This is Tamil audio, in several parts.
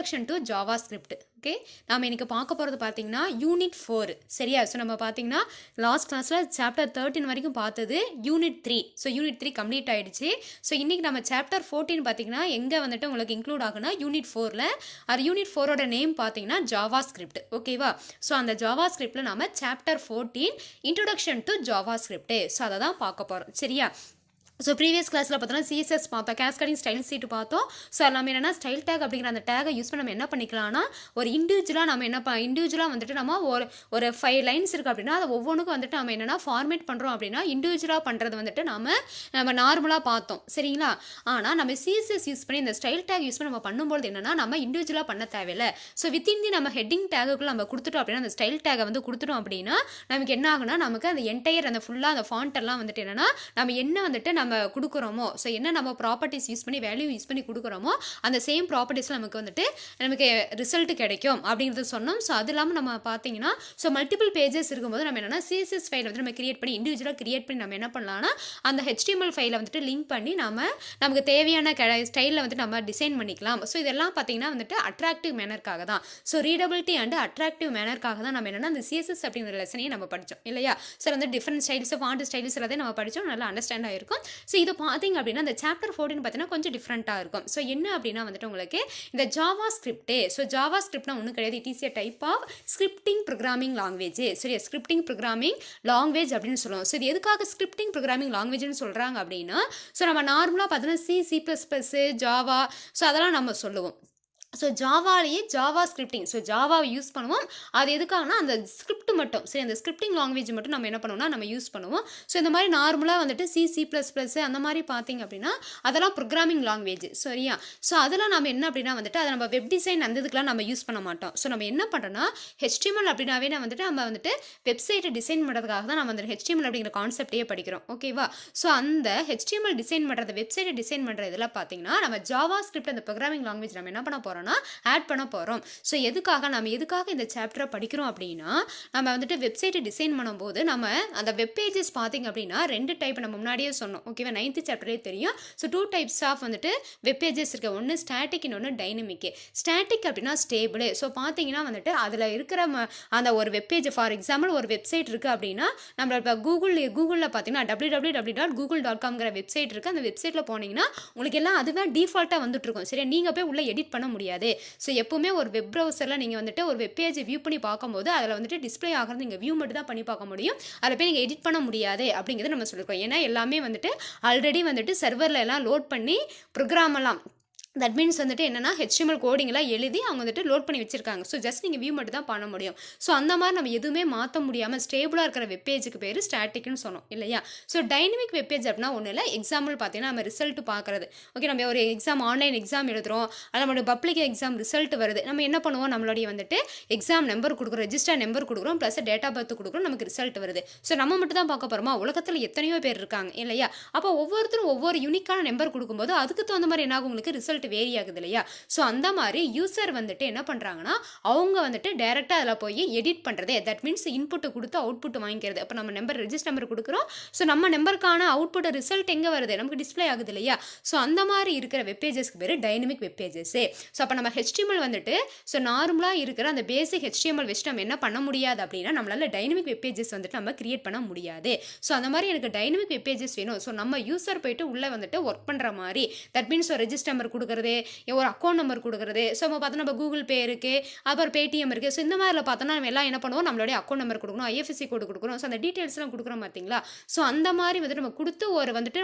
Introduction to JavaScript. ஓகே, நாம் இன்னைக்கு பார்க்க போகிறது பார்த்தீங்கன்னா யூனிட் 4 சரியா. ஸோ நம்ம பார்த்தீங்கன்னா லாஸ்ட் கிளாஸில் சாப்டர் 13 வரைக்கும் பார்த்தது யூனிட் 3. ஸோ யூனிட் 3 கம்ப்ளீட் ஆகிடுச்சு. ஸோ இன்றைக்கி நம்ம சாப்டர் 14 பார்த்தீங்கன்னா எங்கே வந்துட்டு உங்களுக்கு இன்க்ளூட் ஆகுனா யூனிட் 4ல். அது யூனிட் 4ஓட நேம் பார்த்தீங்கன்னா JavaScript. ஓகேவா. ஸோ அந்த JavaScriptல நம்ம chapter 14 introduction to JavaScript. So அதை தான் பார்க்க போகிறோம் சரியா. ஸோ ப்ரீவியஸ் கிளாஸில் பார்த்தோன்னா சிஎஸ்எஸ் பார்த்தோம், கேஸ்கடிங் ஸ்டைல் சீட்டு பார்த்தோம். ஸோ நம்ம என்னென்னா ஸ்டைல் டேக் அப்படிங்கிற அந்த டேகை யூஸ் பண்ணி நம்ம என்ன பண்ணிக்கலாம்னா ஒரு இண்டிவிஜுவலாக நம்ம இண்டிவிஜுவலாக வந்துட்டு நம்ம ஒரு 5 லைன்ஸ் இருக்குது அப்படின்னா அதை ஒவ்வொன்றுக்கும் வந்துட்டு நம்ம என்னென்னா ஃபார்மேட் பண்ணுறோம் அப்படின்னா இண்டிவிஜுவலாக பண்ணுறது வந்துட்டு நம்ம நார்மலாக பார்த்தோம் சரிங்களா. ஆனால் நம்ம சிஎஸ்எஸ் யூஸ் பண்ணி இந்த ஸ்டைல் டேக் யூஸ் பண்ணி நம்ம பண்ணும்போது என்னென்னா நம்ம இண்டிவிஜுவலாக பண்ண தேவையில்லை. ஸோ வித்தின் தி நம்ம ஹெட்டிங் டேகுக்குள்ள நம்ம கொடுத்துட்டோம் அப்படின்னா அந்த ஸ்டைல் டேகை வந்து கொடுத்துட்டோம் அப்படின்னா நமக்கு என்ன ஆகுனா நமக்கு அந்த என்டையர் அந்த ஃபுல்லாக அந்த ஃபாண்ட் எல்லாம் வந்துட்டு என்னென்னா நம்ம என்ன வந்துட்டு நம்ம கொடுக்குறோமோ, ஸோ என்ன நம்ம ப்ராப்பர்ட்டிஸ் யூஸ் பண்ணி வேல்யூ யூஸ் பண்ணி கொடுக்குறோமோ அந்த சேம் ப்ராப்பர்ட்டிஸில் நமக்கு ரிசல்ட் கிடைக்கும் அப்படிங்கிறது சொன்னோம். ஸோ அது இல்லாமல் நம்ம பார்த்தீங்கன்னா ஸோ மல்டிபிள் பேஜஸ் இருக்கும்போது நம்ம என்னென்னா சிஎஸ்எஸ் ஃபைலை வந்து நம்ம கிரியேட் பண்ணி இண்டிவிஜுவலாக கிரியேட் பண்ணி நம்ம என்ன பண்ணலாம்னா அந்த HTML ஃபைலை வந்துட்டு லிங்க் பண்ணி நமக்கு தேவையான ஸ்டைலில் வந்துட்டு நம்ம டிசைன் பண்ணிக்கலாம். ஸோ இதெல்லாம் பார்த்தீங்கன்னா வந்துட்டு அட்ராக்டிவ் மேனருக்காக தான். ஸோ ரீடபிலிட்டி அண்ட் அட்ராக்டிவ் மேனருக்காக தான் நம்ம என்னென்னா அந்த சிஎஸ்எஸ் அப்படிங்கிற லெசனையும் நம்ம படித்தோம் இல்லையா. ஸோ வந்து டிஃப்ரெண்ட் ஸ்டைல்ஸ் ஃபாண்ட் ஸ்டைல்ஸ் எல்லாத்தையும் நம்ம படித்தோம், நல்லா அண்டர்ஸ்டாண்ட் ஆகிருக்கும். ஸோ இது பார்த்தீங்க அப்படின்னா இந்த சாப்டர் 14 பார்த்தீங்கன்னா கொஞ்சம் டிஃப்ரெண்ட்டாக இருக்கும். ஸோ என்ன அப்படின்னா வந்துட்டு உங்களுக்கு இந்த JavaScript. ஸோ JavaScriptனா ஒன்றும் கிடையாது, it is a type of scripting programming language. சரி, ஸ்கிரிப்டிங் ப்ரோக்ராமிங் லாங்குவேஜ் அப்படின்னு சொல்லுவோம். ஸோ இது எதுக்காக ஸ்கிரிப்டிங் ப்ரோக்ராமிங் லாங்குவேஜ்னு சொல்கிறாங்க அப்படின்னா ஸோ நம்ம நார்மலாக பார்த்தீங்கன்னா C++, ஜாவா ஸோ அதெல்லாம் நம்ம சொல்லுவோம். ஸோ ஜாவாலேயே ஜாவா ஸ்கிரிப்டிங், ஸோ ஜாவாவை யூஸ் பண்ணுவோம். அது எதுக்காகனா அந்த ஸ்கிரிப்ட் மட்டும், சரி அந்த ஸ்கிரிப்டிங் லாங்குவேஜ் மட்டும் நம்ம என்ன பண்ணுவோம்னா நம்ம யூஸ் பண்ணுவோம். ஸோ இந்த மாதிரி நார்மலாக வந்துட்டு C++ அந்த மாதிரி பார்த்தீங்க அப்படின்னா அதெல்லாம் ப்ரோக்ராமிங் லாங்குவேஜ் சரியா. ஸோ அதெல்லாம் நம்ம என்ன அப்படின்னா வந்துட்டு அதை நம்ம வெப் டிசைன் அந்த இதுக்கெலாம் நம்ம யூஸ் பண்ண மாட்டோம். ஸோ நம்ம என்ன பண்ணுறோன்னா HTML அப்படின்னாவே நம்ம வந்துட்டு வெப்சைட்டை டிசைன் பண்ணுறதுக்காக தான் நம்ம அந்த HTML அப்படிங்கிற கான்செப்டையே படிக்கிறோம் ஓகேவா. ஸோ அந்த HTML டிசைன் பண்ணுறது வெப்சைட்டை டிசைன் பண்ணுற இதெல்லாம் பார்த்தீங்கன்னா நம்ம JavaScript அந்த ப்ரோக்ராமிங் லாங்குவேஜ் நம்ம என்ன பண்ண போகிறோம் ஆட் பண்ண போகிறோம். ஸோ எதுக்காக இந்த சாப்டரை படிக்கிறோம் அப்படின்னா நம்ம வந்துட்டு வெப்சைட்டை டிசைன் பண்ணும்போது நம்ம அந்த வெப் பேஜஸ் பார்த்தீங்க அப்படின்னா 2 டைப் நம்ம முன்னாடியே சொன்னோம் ஓகேவா, 9th சாப்டரே தெரியும். ஸோ 2 டைப்ஸ் ஆஃப் வந்துட்டு வெப் பேஜஸ் இருக்குது, ஒன்று ஸ்டாட்டிக் இன்னொன்று டைனமிக். ஸ்டாட்டிக் அப்படின்னா ஸ்டேபிள். ஸோ பார்த்தீங்கன்னா வந்துட்டு அதில் இருக்கிற அந்த ஒரு வெப் பேஜ் ஃபார் எக்ஸாம்பிள் ஒரு வெப்சைட் இருக்குது அப்படின்னா நம்ம இப்போ கூகுளில் பார்த்தீங்கன்னா www.google.com வெப்சைட் இருக்குது. அந்த வெப்சைட்டில் போனீங்கன்னா உங்களுக்கு எல்லாம் அதுதான் டிஃபால்ட்டாக வந்துட்டு இருக்கும் சரியா. நீங்கள் போய் உள்ளே எடிட் பண்ண முடியாது. ஸோ எப்பவுமே ஒரு வெப் ப்ரௌசரில் நீங்கள் வந்துட்டு ஒரு வெப் பேஜை வியூ பண்ணி பார்க்கும்போது அதில் வந்துட்டு டிஸ்பிளே ஆகிறது நீங்கள் வியூ மட்டும் தான் பண்ணி பார்க்க முடியும், அதில் போய் நீங்கள் எடிட் பண்ண முடியாது அப்படிங்கிறத நம்ம சொல்லியிருக்கோம். ஏன்னா எல்லாமே வந்துட்டு ஆல்ரெடி வந்துட்டு சர்வரில் எல்லாம் லோட் பண்ணி ப்ரோக்ராம் எல்லாம் தட் மீன்ஸ் வந்துட்டு என்னென்னா HTML கோடிங்லாம் எழுதி அவங்க வந்துட்டு லோட் பண்ணி வச்சிருக்காங்க. ஸோ ஜஸ்ட் நீங்கள் வியூ மட்டும் தான் பண்ண முடியும். ஸோ அந்த மாதிரி நம்ம எதுவுமே மாற்ற முடியாமல் ஸ்டேபிளாக இருக்கிற வெப் பேஜுக்கு பேர் ஸ்டாட்டிக்னு சொன்னோம் இல்லையா. ஸோ டைனமிக் வெப் பேஜ் அப்படின்னா ஒன்றும் இல்லை, எக்ஸாம்பிள் பார்த்தீங்கன்னா நம்ம ரிசல்ட் பார்க்குறது ஓகே. நம்ம ஒரு ஆன்லைன் எக்ஸாம் எழுதுகிறோம், அது நம்மளோட பப்ளிக் எக்ஸாம் ரிசல்ட் வருது. நம்ம என்ன பண்ணுவோம், நம்மளுடைய வந்துட்டு எக்ஸாம் நம்பர் கொடுக்குறோம், ரெஜிஸ்டர் நம்பர் கொடுக்குறோம், ப்ளஸ் டேட் ஆஃப் பர்த் கொடுக்குறோம், நமக்கு ரிசல்ட் வருது. ஸோ நம்ம மட்டும் தான் பார்க்க போகிறோமா, உலகத்தில் எத்தனையோ பேர் இருக்காங்க இல்லையா. அப்போ ஒவ்வொருத்தரும் ஒவ்வொரு யூனிக்கான நம்பர் கொடுக்கும்போது அதுக்கு தகுந்த மாதிரி என்ன ஆகும், உங்களுக்கு ரிசல்ட் வேரி ஆகுது இல்லையா. ஸோ அந்த மாதிரி யூசர் வந்துட்டு என்ன பண்ணுறாங்கன்னா அவங்க வந்துட்டு டைரெக்டாக அதில் போய் எடிட் பண்ணுறது, தட் மீன்ஸ் இன்புட்டு கொடுத்து அவுட்புட் வாங்கிக்கிறது. அப்போ நம்ம ரெஜிஸ்டர் நம்பர் கொடுக்குறோம், ஸோ நம்ம நம்பருக்கான அவுட்புட் ரிசல்ட் எங்கே வருது, நமக்கு டிஸ்பிளே ஆகுது இல்லையா. ஸோ அந்த மாதிரி இருக்கிற வெப் பேஜஸ்க்கு பேர் டைனமிக் வெப் பேஜஸ். ஸோ அப்போ நம்ம HTML வந்துட்டு ஸோ நார்மலாக இருக்கிற அந்த பேசிக் HTML வச்சு நம்ம என்ன பண்ண முடியாது அப்படின்னா நம்மளால டைனமிக் வெப் பேஜஸ் வந்துட்டு நம்ம கிரியேட் பண்ண முடியாது. ஸோ அந்த மாதிரி எனக்கு டைனமிக் வெப் பேஜஸ் வேணும். ஸோ நம்ம யூசர் போயிட்டு உள்ளே வந்துட்டு ஒர்க் பண்ணுற மாதிரி, தட் மீன்ஸ் ஒரு ரெஜிஸ்டர் நம்பர் கொடுக்குறது, ஒரு அக்கௌண்ட் நம்பர் கொடுக்குறது. ஸோ நம்ம பார்த்தோன்னா நம்ம கூகுள் பே இருக்குது, அப்புறம் பேடிஎம் இருக்குது. ஸோ இந்த மாதிரில பார்த்தோன்னா நம்ம எல்லாம் என்ன பண்ணுவோம், நம்மளுடைய அக்கௌண்ட் நம்பர் கொடுக்கணும், IFSC கோடு கொடுக்குறோம். ஸோ அந்த டீட்டெயில்ஸ்லாம் கொடுக்குறோம் பார்த்தீங்களா. ஸோ அந்த மாதிரி வந்துட்டு நம்ம கொடுத்து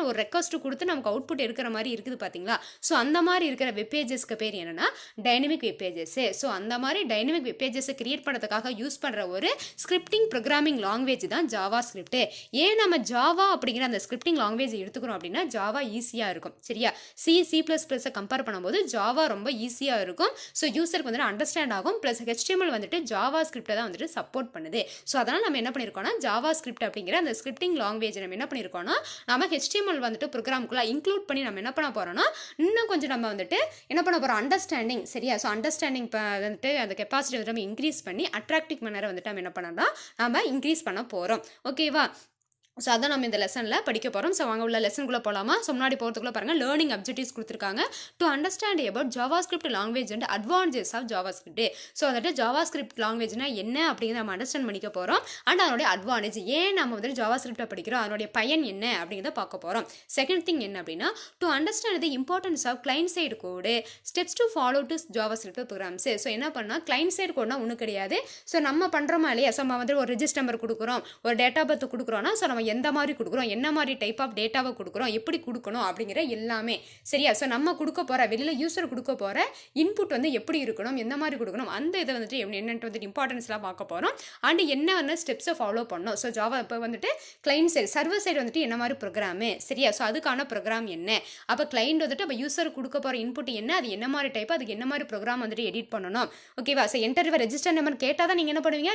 ஒரு ரெக்வஸ்ட் கொடுத்து நமக்கு அவுட்புட் இருக்கிற மாதிரி இருக்குது பார்த்தீங்களா. ஸோ அந்த மாதிரி இருக்கிற வெப் பேஜஸ்க்கு பேர் என்னென்னா டைனமிக் வெப் பேஜஸ். ஸோ அந்த மாதிரி டைனமிக் வெப் பேஜஸை கிரியேட் பண்ணுறதுக்காக யூஸ் பண்ணுற ஒரு ஸ்கிரிப்டிங் ப்ரோக்ராமிங் லாங்குவேஜ் தான் JavaScript. ஏன் நம்ம ஜாவா அப்படிங்கிற அந்த ஸ்கிரிப்டிங் லாங்குவேஜ் எடுத்துக்கிறோம் அப்படின்னா ஜாவா ஈஸியாக இருக்கும் சரியா. C++-ஐ கம்பேர் பண்ணும்போது ஜாவா ரொம்ப ஈஸியாக இருக்கும். ஸோ யூசருக்கு வந்துட்டு அண்டர்ஸ்டாண்ட் ஆகும். ப்ளஸ் HTML வந்துட்டு JavaScript தான் வந்துட்டு சப்போர்ட் பண்ணுது. ஸோ அதனால் நம்ம என்ன பண்ணியிருக்கோம்னா JavaScript அப்படிங்கிற அந்த ஸ்கிரிப்டிங் லாங்குவேஜ் நம்ம என்ன பண்ணியிருக்கோம்னா நம்ம HTML வந்துட்டு ப்ரோக்ராமுக்குள்ளே இன்க்ளூட் பண்ணி நம்ம என்ன பண்ண போகிறோம்னா இன்னும் கொஞ்சம் நம்ம வந்துட்டு என்ன பண்ண போகிறோம், அண்டர்ஸ்டாண்டிங் சரியா. ஸோ அண்டர்ஸ்டாண்டிங் வந்துட்டு அந்த கெப்பாசிட்டி வந்து நம்ம இன்க்ரீஸ் பண்ணி அட்ராக்டிவ் மேனரை வந்துட்டு நம்ம என்ன பண்ணோம்னா நம்ம இன்க்ரீஸ் பண்ண போகிறோம் ஓகேவா. ஸோ அதான் நம்ம இந்த லெசனில் படிக்க போகிறோம். ஸோ வாங்க உள்ள லெசனுக்குள்ளே போகலாமா? ஸோ முன்னாடி போகிறதுக்குள்ளே பாருங்கள், லேர்னிங் அப்ஜெக்டிவ்ஸ் கொடுத்துருக்காங்க. To understand about JavaScript language and advantages of JavaScript. So வந்துட்டு ஜாவாஸ்கிரிப்ட் லாங்குவேஜ்னா என்ன அப்படிங்கிறத நம்ம அண்டர்ஸ்டாண்ட் பண்ணிக்க போகிறோம். அண்ட் அதனுடைய அட்வான்டேஜ், ஏன் நம்ம வந்துட்டு ஜாவாஸ்கிரிப்டை படிக்கிறோம், அதனுடைய பயன் என்ன அப்படிங்கிறத பார்க்க போகிறோம். செகண்ட் திங் என்ன அப்படின்னா, to understand the importance of client side code, steps to follow to JavaScript programs. So என்ன பண்ணால் கிளைண்ட் சைடு கோட்னா ஒன்றும் கிடையாது. ஸோ நம்ம பண்ணுறோமா இல்லையா, ஸோ நம்ம வந்து ஒரு ரெஜிஸ்டர் நம்பர் கொடுக்குறோம், ஒரு டேட்டா பர்த் கொடுக்குறோன்னா, ஸோ நம்ம எந்த மாதிரி கொடுக்குறோம், என்ன மாதிரி டைப் ஆஃப் டேட்டாவை கொடுக்குறோம், எப்படி கொடுக்கணும் அப்படிங்கிற எல்லாமே சரியா. ஸோ நம்ம கொடுக்க போகிற வெளியில் யூஸர் கொடுக்க போகிற இன்புட் வந்து எப்படி இருக்கணும், எந்த மாதிரி கொடுக்கணும், அந்த இதை வந்துட்டு என்னென்ட்டு வந்துட்டு இம்பார்ட்டன்ஸ்லாம் பார்க்க போகிறோம். அண்ட் என்ன வந்து ஸ்டெப்ஸை ஃபாலோ பண்ணணும். ஸோ ஜாவா இப்போ வந்துட்டு கிளைண்ட் சைடு, சர்வர் சைடு வந்துட்டு என்ன மாதிரி ப்ரோக்ராமு சரியா. ஸோ அதுக்கான ப்ரோக்ராம் என்ன, அப்போ கிளைண்ட் வந்துட்டு அப்போ யூஸர் கொடுக்க போகிற இன்புட் என்ன, அது என்ன மாதிரி டைப், அதுக்கு என்ன மாதிரி ப்ரோக்ராம் வந்துட்டு எடிட் பண்ணணும். ஓகேவா. ஸோ என்டர் ரெஜிஸ்டர் நம்பர் கேட்டால் தான் நீங்கள் என்ன பண்ணுவீங்க,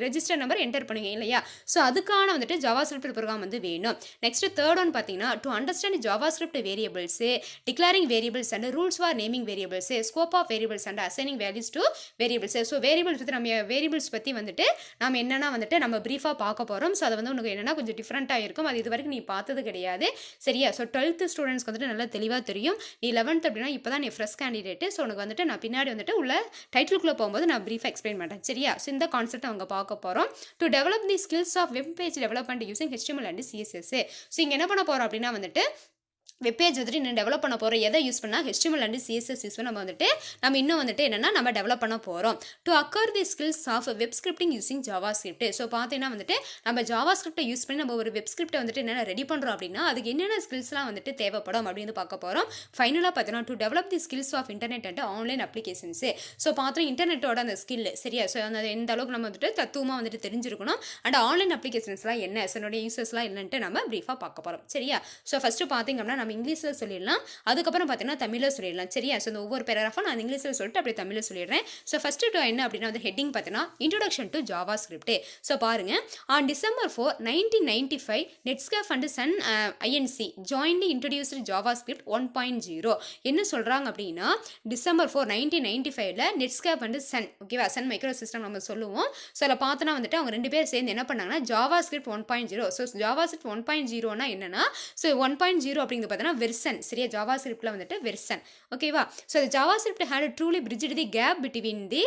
ரெஜிஸ்டர் நம்பர் என்டர் பண்ணுவீங்க இல்லையா. ஸோ அதுக்கான வந்துட்டு ஜாவாஸ்கிரிப்ட் ப்ரோக்ராம் வந்து வேணும். நெக்ஸ்ட் தேர்ட் ஒன் பார்த்தீங்கன்னா, to understand JavaScript variables, declaring variables and rules for naming variables, scope of variables and assigning values to variables. So variables பற்றி நம்ம வேரியபிள்ஸ் பற்றி வந்துட்டு நம்ம என்னென்னா வந்துட்டு நம்ம ப்ரீஃபாக பார்க்க போகிறோம். ஸோ அது வந்து உனக்கு என்னென்னா கொஞ்சம் டிஃப்ரெண்ட்டாக இருக்கும், அது இது வரைக்கும் நீ பார்த்தது கிடையாது சரியா. ஸோ 12th ஸ்டூடெண்ட்ஸ்க்கு வந்துட்டு நல்லா தெளிவாக தெரியும். நீ 11th அப்படின்னா இப்போ தான் நீ ஃப்ரெஷ் கேண்டிடேட். ஸோ உனக்கு வந்துட்டு நான் பின்னாடி வந்துட்டு உள்ள டைட்டிலுக்குள்ளே போகும்போது நான் ப்ரீஃபாக எக்ஸ்பிளைன் பண்ணுறேன் சரியா. ஸோ இந்த கான்செப்ட் அவங்க பார்க்க போகிறோம். To develop the skills of web page development using HTML and CSS. So இங்கே என்ன பண்ண போகிறோம் அப்படின்னா வந்துட்டு வெப்பேஜ் வந்துட்டு இன்னும் டெவலப் பண்ண போகிறோம். எதை யூஸ் பண்ணால் HTML அண்ட் CSS யூஸ் பண்ணி நம்ம இன்னும் வந்துட்டு என்னென்னா நம்ம டெவலப் பண்ண போகிறோம். To acquire the skills of web scripting using JavaScript. So பார்த்தீங்கன்னா வந்துட்டு நம்ம ஜாவா ஸ்கிரிப்டை யூஸ் பண்ணி நம்ம ஒரு வெப் ஸ்கிரிப்டை வந்துட்டு என்னென்ன ரெடி பண்ணுறோம் அப்படின்னா அதுக்கு என்னென்ன ஸ்கில்ஸ்லாம் வந்துட்டு தேவைப்படும் அப்படின்னு பார்க்க போகிறோம். ஃபைனலாக பார்த்தீங்கன்னா to develop the skills of internet and online applications. So பார்த்தோம் இன்டர்நெட்டோட அந்த ஸ்கில் சரியா. ஸோ அந்த எந்த அளவுக்கு நம்ம வந்துட்டு தத்துவமாக வந்துட்டு தெரிஞ்சிருக்கணும். அண்ட் ஆன்லைன் அப்ளிகேஷன்ஸ்லாம் என்ன, என்னுடைய யூசர்ஸ்லாம் என்னன்ட்டு நம்ம ப்ரீஃபாக பார்க்க போகிறோம் சரியா. ஸோ ஃபஸ்ட்டு பார்த்தீங்க அப்படின்னா நம்ம இங்கிலீஷில் சொல்லிடலாம், அதுக்கப்புறம் பார்த்தீங்கன்னா தமிழில் சொல்லிடலாம் சரியா. ஸோ இந்த ஒவ்வொரு பேராகிராஃபும் நான் இங்கிலீஷில் சொல்லிட்டு அப்படியே தமிழில் சொல்லிடுறேன். ஸோ ஃபஸ்ட்டு என்ன அப்படின்னா வந்து ஹெட்டிங் பார்த்தீங்கன்னா introduction to JavaScript. So பாருங்க, on December 4, 1995 Netscape and Sun INC jointly introduced JavaScript 1.0. என்ன சொல்கிறாங்க அப்படின்னா December 4, 1995 நெட்ஸ்கேப் அண்ட் சன் ஓகேவா, சன் மைக்ரோ சிஸ்டம் நம்ம சொல்லுவோம். ஸோ அதில் பார்த்தோன்னா வந்துட்டு அவங்க ரெண்டு பேர் சேர்ந்து என்ன பண்ணாங்கன்னா JavaScript 1.0. So JavaScript 1.0னா என்னன்னா, ஸோ 1.0 அப்படிங்கிறது பார்த்தீங்கன்னா வெர்சன் சரியா. ஜாவா ஸ்கிரிப்டில் வந்துட்டு வெர்சன் ஓகேவா. So JavaScript had truly bridged the gap between the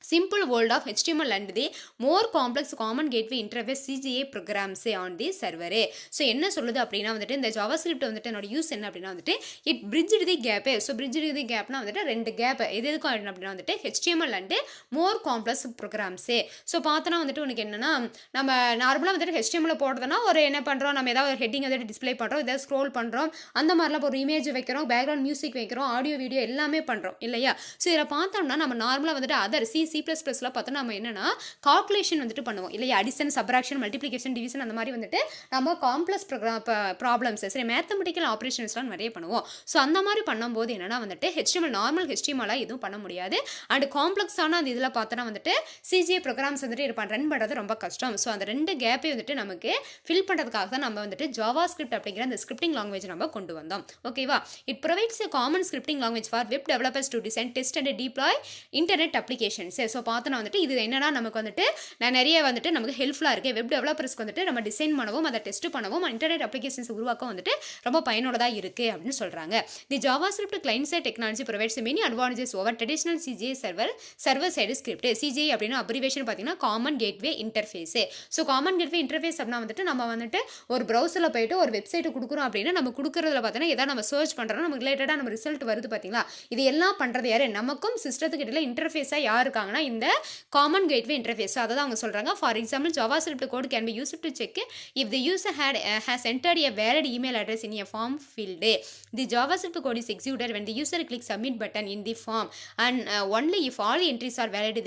simple world of HTML and the more complex common gateway interface CGA programs on the server. So என்ன சொல்லுது அப்படின்னா வந்துட்டு இந்த ஜாவாஸ்கிரிப்ட் வந்துட்டு என்னோட யூஸ் என்ன அப்படின்னா வந்துட்டு it bridged the gap. So bridged the கேப்னா வந்துட்டு ரெண்டு கேப் எதுக்கும் அப்படின்னா வந்துட்டு HTML and more complex programs. So பார்த்தோன்னா வந்துட்டு உனக்கு என்னன்னா நம்ம நார்மலாக வந்துட்டு HTML போடுறதுனா ஒரு என்ன பண்ணுறோம், நம்ம ஏதாவது ஒரு ஹெட்டிங் வந்துட்டு டிஸ்பிளே பண்ணுறோம், ஏதாவது ஸ்க்ரோல் பண்ணுறோம், அந்த மாதிரிலாம் ஒரு இமேஜ் வைக்கிறோம், பேக்ரவுண்ட் மியூசிக் வைக்கிறோம், ஆடியோ வீடியோ எல்லாமே பண்ணுறோம் இல்லையா. ஸோ இதில் பார்த்தோம்னா நம்ம நார்மலாக வந்துட்டு அதர் C++ பார்த்தோம் நம்ம என்னன்னா கால்குலேஷன் வந்துட்டு பண்ணுவோம் இல்லையா. அடிஷன், சப்ராக்ஷன், மல்டிப்ளிகேஷன், டிவிஷன் அந்த மாதிரி வந்துட்டு நம்ம காம்ப்ளெக்ஸ் ப்ராப்ளம்ஸ் சரி மேத்தமெட்டிக்கல் ஆப்ரேஷன்ஸ்லாம் நிறைய பண்ணுவோம். ஸோ அந்த மாதிரி பண்ணும்போது என்னன்னா வந்துட்டு HTML நார்மல் HTML எதுவும் பண்ண முடியாது. அண்ட் காம்ப்ளெக்ஸான அந்த இதில் பார்த்தோன்னா வந்துட்டு CGA ப்ரோக்ராம்ஸ் வந்துட்டு ரன் பண்ணுறது ரொம்ப கஷ்டம். ஸோ அந்த ரெண்டு கேப்பை வந்துட்டு நமக்கு ஃபில் பண்ணுறதுக்காக தான் நம்ம வந்துட்டு ஜாவா ஸ்கிரிப்ட் அப்படிங்கிற அந்த ஸ்கிரிப்டிங் லாங்குவேஜ் நம்ம கொண்டு வந்தோம் ஓகேவா. It provides a common scripting language for web developers to design, test and deploy internet applications. So பார்த்தோன்னா வந்துட்டு இது என்னன்னா நமக்கு வந்துட்டு நிறைய வந்துட்டு நமக்கு ஹெல்ப்ஃபுல்லாக இருக்குது. வெப் டெவலப்பர்ஸ்க்கு வந்துட்டு நம்ம டிசைன் பண்ணவும் அதை டெஸ்ட் பண்ணவும் இன்டர்நெட் அப்ளிகேஷன்ஸ் உருவாக்க வந்துட்டு ரொம்ப பயனுள்ளதாக இருக்குது அப்படின்னு சொல்கிறாங்க. The JavaScript client side technology provides many advantages over traditional CGA server side script. CGA அப்படின்னா அப்ரிவேஷன் பார்த்தீங்கன்னா common gateway interface. So common gateway interface அப்படின்னா வந்துட்டு நம்ம வந்துட்டு ஒரு ப்ரௌசரில் போயிட்டு ஒரு வெப்சைட்டு கொடுக்குறோம் அப்படின்னா நம்ம கொடுக்குறதுல பார்த்தீங்கன்னா எதாவது நம்ம சர்ச் பண்ணுறோம், நமக்கு ரிலேட்டடாக நம்ம ரிசல்ட் வருது பார்த்தீங்களா. இது எல்லாம் பண்ணுறது யார், நமக்கும் சிஸ்டத்துக்கு இடையில இன்டர்ஃபேஸாக யார் இருக்காங்கன்னா இந்த காமன் கேட்வே இன்டர்ஃபேஸ். அதான் அவங்க சொல்கிறாங்க. For example JavaScript code can be used to check if the user has entered a valid email address in a form field. The JavaScript code is executed when the user clicks submit button in the form and only if all entries are valid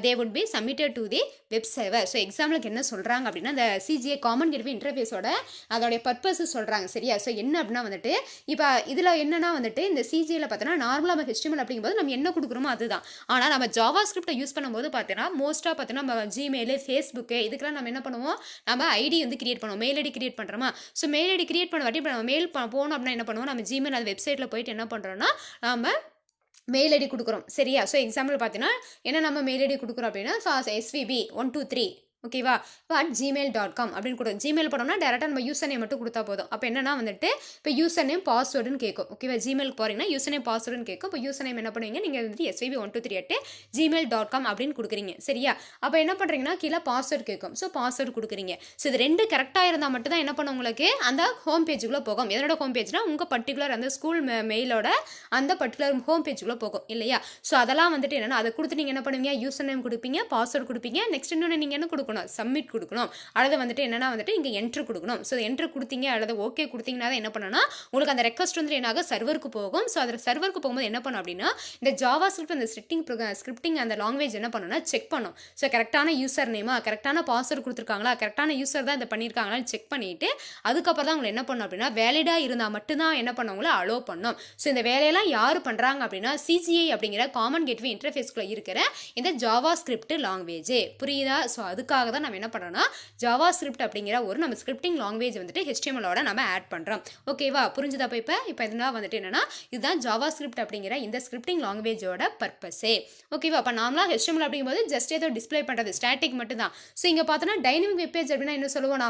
they would be submitted to the web server. So எக்ஸாம்பிளுக்கு என்ன சொல்கிறாங்க அப்படின்னா இந்த CGA காமன் கேட்வே இன்டர்ஃபேஸோட அதோடைய பர்பஸ் சொல்கிறாங்க சரியா. ஸோ என்ன அப்படின்னா வந்துட்டு இப்போ இதில் என்னன்னா வந்துட்டு இந்த CGAல பார்த்தோன்னா நார்மலாக நம்ம HTML அப்படிங்கும்போது நம்ம என்ன கொடுக்குறோமோ அதுதான். ஆனால் நம்ம ஜாவாஸ்கிரிப்டை யூஸ் பண்ணும்போது பார்த்தீங்கன்னா மோஸ்ட்டாக பார்த்தீங்கன்னா நம்ம ஜிமெயில், ஃபேஸ்புக்கு இதுக்கெல்லாம் நம்ம என்ன பண்ணுவோம், நம்ம ஐடி வந்து கிரியேட் பண்ணுவோம், மெயில் ஐடி கிரியேட் பண்ணுறோமா. ஸோ மெயில் ஐடி கிரியேட் பண்ண வாட்டி இப்போ நம்ம மெயில் போனோம் அப்படின்னா என்ன பண்ணுவோம், நம்ம ஜிமெயில் அந்த வெப்சைட்டில் போயிட்டு என்ன பண்ணுறோன்னா நம்ம மெயில் ஐடி கொடுக்குறோம் சரியா. ஸோ எக்ஸாம்பிள் பார்த்தீங்கன்னா என்ன நம்ம மெயில் ஐடி கொடுக்குறோம் அப்படின்னா SVB 123 ஓகேவா? இப்போ @gmail.com அப்படின்னு கொடுங்க. ஜிமெயில் போனோம்னா டேரெக்டாக நம்ம யூசர் நேம் மட்டும் கொடுத்தா போதும். அப்போ என்னன்னா வந்துட்டு இப்போ யூசர் நேம் பாஸ்வேர்டுன்னு கேட்கும். ஓகேவா? ஜிமெயிலுக்கு போகிறீங்கன்னா யூசர் நேம் பாஸ்வேர்டுன்னு கேட்கும். இப்போ யூசர் நேம் என்ன பண்ணுவீங்க, நீங்கள் வந்துட்டு svb1238@gmail.com அப்படின்னு கொடுக்குறீங்க. சரியா? அப்போ என்ன பண்ணுறீங்கன்னா கீழே பாஸ்வேர்டு கேட்கும். ஸோ பாஸ்வேர்டு கொடுக்குறீங்க. ஸோ இது 2 கரெக்டாக இருந்தால் மட்டும் தான் என்ன பண்ணும் உங்களுக்கு அந்த ஹோம் பேஜுக்குள்ளே போகும். எதனோட ஹோம் பேஜ்னா உங்கள் பர்டிகுலர் அந்த ஸ்கூல் மெயிலோட அந்த பர்டிகுலர் ஹோம் பேஜுக்குள்ளே போகும் இல்லையா? ஸோ அதெல்லாம் வந்துட்டு என்னன்னா அதை கொடுத்து நீங்கள் என்ன பண்ணுவீங்க, யூசர் நேம் கொடுப்பீங்க, பாஸ்வேர்டு கொடுப்பீங்க. நெக்ஸ்ட் இன்னொன்று நீங்கள் என்ன கொடுக்கணும், சப்மிட் கொடுக்கணும். அடுத்து வந்துட்டு என்னன்னா வந்துட்டு இங்கே என்ட்ரு கொடுக்கணும். ஸோ என்ட்ரு கொடுத்தீங்க அல்லது ஓகே கொடுத்தீங்கன்னா தான் என்ன பண்ணணும்னா உங்களுக்கு அந்த ரெக்வஸ்ட் வந்து என்னாக சர்வருக்கு போகும். ஸோ அதில் சர்வருக்கு போகும்போது என்ன பண்ணும் அப்படின்னா இந்த ஜாவா ஸ்கிரிப்ட் அந்த ஸ்கிரிப்டிங் அந்த லாங்குவேஜ் என்ன பண்ணணும்னா செக் பண்ணும். ஸோ கரெக்டான யூசர் நேமா, கரெக்டான பாஸ்வேர்டு கொடுத்துருக்காங்களா, கரெக்டான யூசர் தான் இதை பண்ணியிருக்காங்களான்னு செக் பண்ணிட்டு அதுக்கப்புறம் தான் உங்களை என்ன பண்ணும் அப்படின்னா வேலிடாக இருந்தால் மட்டும்தான் என்ன பண்ணவங்கள அலோ பண்ணும். ஸோ இந்த வேலையெல்லாம் யார் பண்ணுறாங்க அப்படின்னா CGI அப்படிங்கிற காமன் கேட்வே இன்டர்ஃபேஸ்க்குள்ள இருக்கிற இந்த ஜாவா ஸ்கிரிப்ட் லாங்குவேஜ். புரியுதா? ஸோ அதுக்காக தான் நம்ம என்ன பண்ணுறோம்னா ஜாவா ஸ்கிரிப்ட் அப்படிங்கிற ஒரு நம்ம ஸ்கிரிப்டிங் லாங்குவேஜ் வந்துட்டு HTML-ஓட நம்ம ஆட் பண்ணுறோம். ஓகேவா? புரிஞ்சுதா? இப்போ இதெல்லாம் வந்துட்டு என்னன்னா இதுதான் ஜாவா ஸ்கிரிப்ட் அப்படிங்கிற இந்த ஸ்கிரிப்டிங் லாங்குவேஜோட பர்பஸே. ஓகேவா? அப்போ நார்மலாக HTML அப்படிங்கும்போது ஜஸ்ட் ஏதோ டிஸ்பிளே பண்ணுறது ஸ்டாட்டிக் மட்டும் தான். ஸோ இங்கே பார்த்தோன்னா டைனமிக் வெப் பேஜ் அப்படின்னா என்ன சொல்லுவோம்,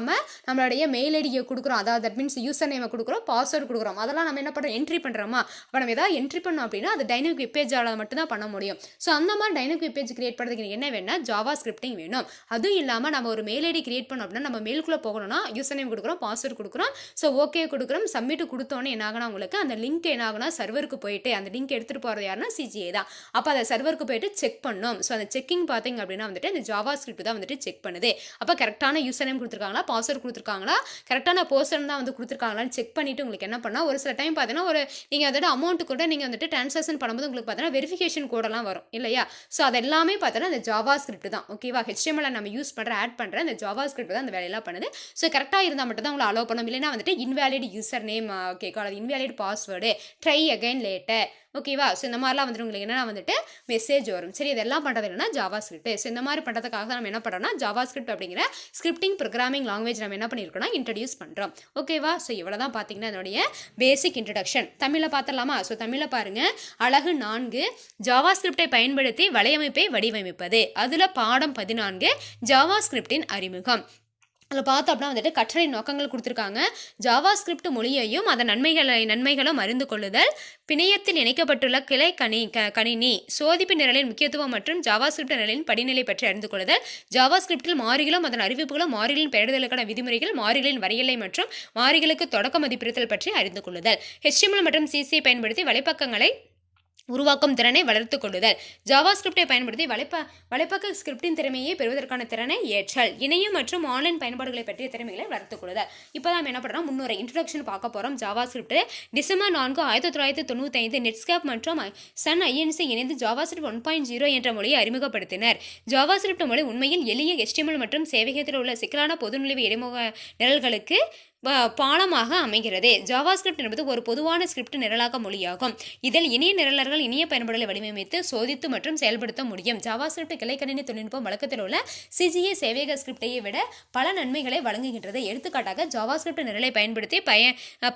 நம்மளுடைய மெயில் ஐடியை கொடுக்குறோம், அதாவது தட் மீன்ஸ் யூசர் நேமை கொடுக்குறோம், பாஸ்வேர்டு கொடுக்குறோம். அதெல்லாம் நம்ம என்ன பண்ணுறோம், என்ட்ரி பண்ணுறோமா? அப்போ நம்ம ஏதாவது என்ட்ரி பண்ணோம் அப்படின்னா அது டைனமிக் வெப் பேஜால் மட்டும் தான் பண்ண முடியும். ஸோ அந்த மாதிரி டைனமிக் வெப் பேஜ் கிரியேட் பண்ணுறதுக்கு என்ன வேணும்னா ஜாவா ஸ்கிரிப்டிங் வேணும். அதுவும் இல்லாமல் நம்ம ஒரு மெயில் ஐடி கிரியேட் பண்ணோம் அப்படின்னா நம்ம மெயிலுக்குள்ளே போகணும்னா யூசர் நேம் கொடுக்குறோம், பாஸ்வேர்டு கொடுக்குறோம், ஸோ ஓகே கொடுக்குறோம், சப்மிட் கொடுத்தோன்னே என்ன ஆகுனா உங்களுக்கு அந்த லிங்க் என்ன ஆகுனா சர்வருக்கு போயிட்டு அந்த லிங்க் எடுத்துகிட்டு போகிறது யாருன்னா CGI தான். அப்போ அதை சர்வருக்கு போயிட்டு செக் பண்ணும். ஸோ அந்த செக்கிங் பார்த்தீங்க அப்படின்னா வந்துட்டு இந்த ஜாவா ஸ்கிரிப்ட் தான் வந்துட்டு செக் பண்ணுது. அப்போ கரெக்டான யூசர் நேம் கொடுத்துருக்காங்களா, பாஸ்வேர்டு கொடுத்துருக்காங்களா, கரெக்டான பர்சன் தான் வந்து கொடுத்துருக்காங்களான்னு செக் பண்ணிட்டு உங்களுக்கு என்ன பண்ணால் ஒரு சில டைம் பார்த்தீங்கன்னா ஒரு நீங்கள் அதோட அமௌண்ட் கூட நீங்கள் வந்துட்டு ட்ரான்சாக்ஷன் பண்ணும்போது உங்களுக்கு பார்த்தீங்கன்னா வெரிஃபிகேஷன் கோடெல்லாம் வரும் இல்லையா? ஸோ அது எல்லாமே பார்த்தீங்கன்னா இந்த ஜாவா ஸ்கிரிப்ட் தான். ஓகேவா? HTML நம்ம யூஸ் பண்ணுற ஆட் பண்ணுற இந்த ஜாவா ஸ்கிரிப்ட் தான் அந்த வேலையெல்லாம் பண்ணுது. ஸோ கரெக்டாக இருந்தால் மட்டும் தான் உங்களை அலோவ் பண்ணும். இல்லைன்னா வந்துட்டு இன்வேலிட் யூசர் நேம் கேட்கும், அது invalid password, try again later. ஓகேவா? ஸோ இந்த மாதிரிலாம் வந்துட்டு உங்களுக்கு என்னென்னா வந்துட்டு மெசேஜ் வரும். சரி, இதெல்லாம் பண்ணுறது என்னன்னா ஜாவா ஸ்கிரிப்ட். ஸோ இந்த மாதிரி பண்ணுறதுக்காக நம்ம என்ன பண்ணுறோம்னா ஜாவா ஸ்கிரிப்ட் அப்படிங்கிற ஸ்கிரிப்டிங் ப்ரோக்ராமிங் லாங்குவேஜ் நம்ம என்ன பண்ணியிருக்கோம்னா இன்ட்ரடியூஸ் பண்ணுறோம். ஓகேவா? ஸோ இவ்வளோ தான் பார்த்தீங்கன்னா என்னுடைய பேசிக் இன்ட்ரடக்ஷன். தமிழில் பார்த்துடலாமா? ஸோ தமிழில் பாருங்கள், அழகு 4 ஜாவா ஸ்கிரிப்டை பயன்படுத்தி வலையமைப்பை வடிவமைப்பது. அதில் பாடம் 14 ஜாவா ஸ்கிரிப்டின் அறிமுகம். அதில் பார்த்தோம் அப்படின்னா வந்துட்டு கற்றலை நோக்கங்கள் கொடுத்துருக்காங்க. ஜாவா ஸ்கிரிப்ட் மொழியையும் அதன் நன்மைகளும் அறிந்து கொள்ளுதல், பிணையத்தில் இணைக்கப்பட்டுள்ள கிளை கணினி சோதிப்பு நிரலின் முக்கியத்துவம் மற்றும் ஜாவா ஸ்கிரிப்ட் நிரலின் படிநிலை பற்றி அறிந்து கொள்ளுதல், ஜாவா ஸ்கிரிப்டில் மாறிகளும் அதன் அறிவிப்புகளும், மாறிகளின் பெயரிடலுக்கான விதிமுறைகள், மாறிகளின் வரையறை மற்றும் மாறிகளுக்கு தொடக்க மதிப்பிடுதல் பற்றி அறிந்து கொள்ளுதல், HTML மற்றும் CC பயன்படுத்தி வலைப்பக்கங்களை உருவாக்கும் திறனை வளர்த்துக் கொள்ளுதல், ஜாவா ஸ்கிரிப்டை பயன்படுத்தி வலைப்பக்க ஸ்கிரிப்டின் திறமையை பெறுவதற்கான திறனை ஏற்றல், இணையம் மற்றும் ஆன்லைன் பயன்பாடுகளை பற்றிய திறமைகளை வளர்த்துக் கொள்ளுதல். இப்போ தான் என்ன பண்ணுறோம், முன்னுரை இன்ட்ரடக்ஷன் பார்க்க போகிறோம். ஜாவா ஸ்கிரிப்ட் டிசம்பர் 4, 1995 நெட்ஸ்கேப் மற்றும் சன் INC இணைந்து ஜாவா ஸ்கிரிப்ட் 1.0 என்ற மொழியை அறிமுகப்படுத்தினர். ஜாவா ஸ்கிரிப்ட் மொழி உண்மையில் எளிய HTML மற்றும் சேவையகத்தில் உள்ள சிக்கலான பொதுநிலை இடைமுக நிரல்களுக்கு பாலமாக அமைகிறது. ஜாவா ஸ்கிரிப்ட் என்பது ஒரு பொதுவான ஸ்கிரிப்ட் நிரலாக்க மொழியாகும். இதில் இணைய நிரலர்கள் இணைய பயன்பாடுகளை வடிவமைத்து சோதித்து மற்றும் செயல்படுத்த முடியும். ஜாவா ஸ்கிரிப்ட் கிளைக்கணினி தொழில்நுட்பம் வழக்கத்தில் உள்ள CGI சேவையக ஸ்கிரிப்டையை விட பல நன்மைகளை வழங்குகின்றது. எடுத்துக்காட்டாக ஜாவா ஸ்கிரிப்ட் நிரலை பயன்படுத்தி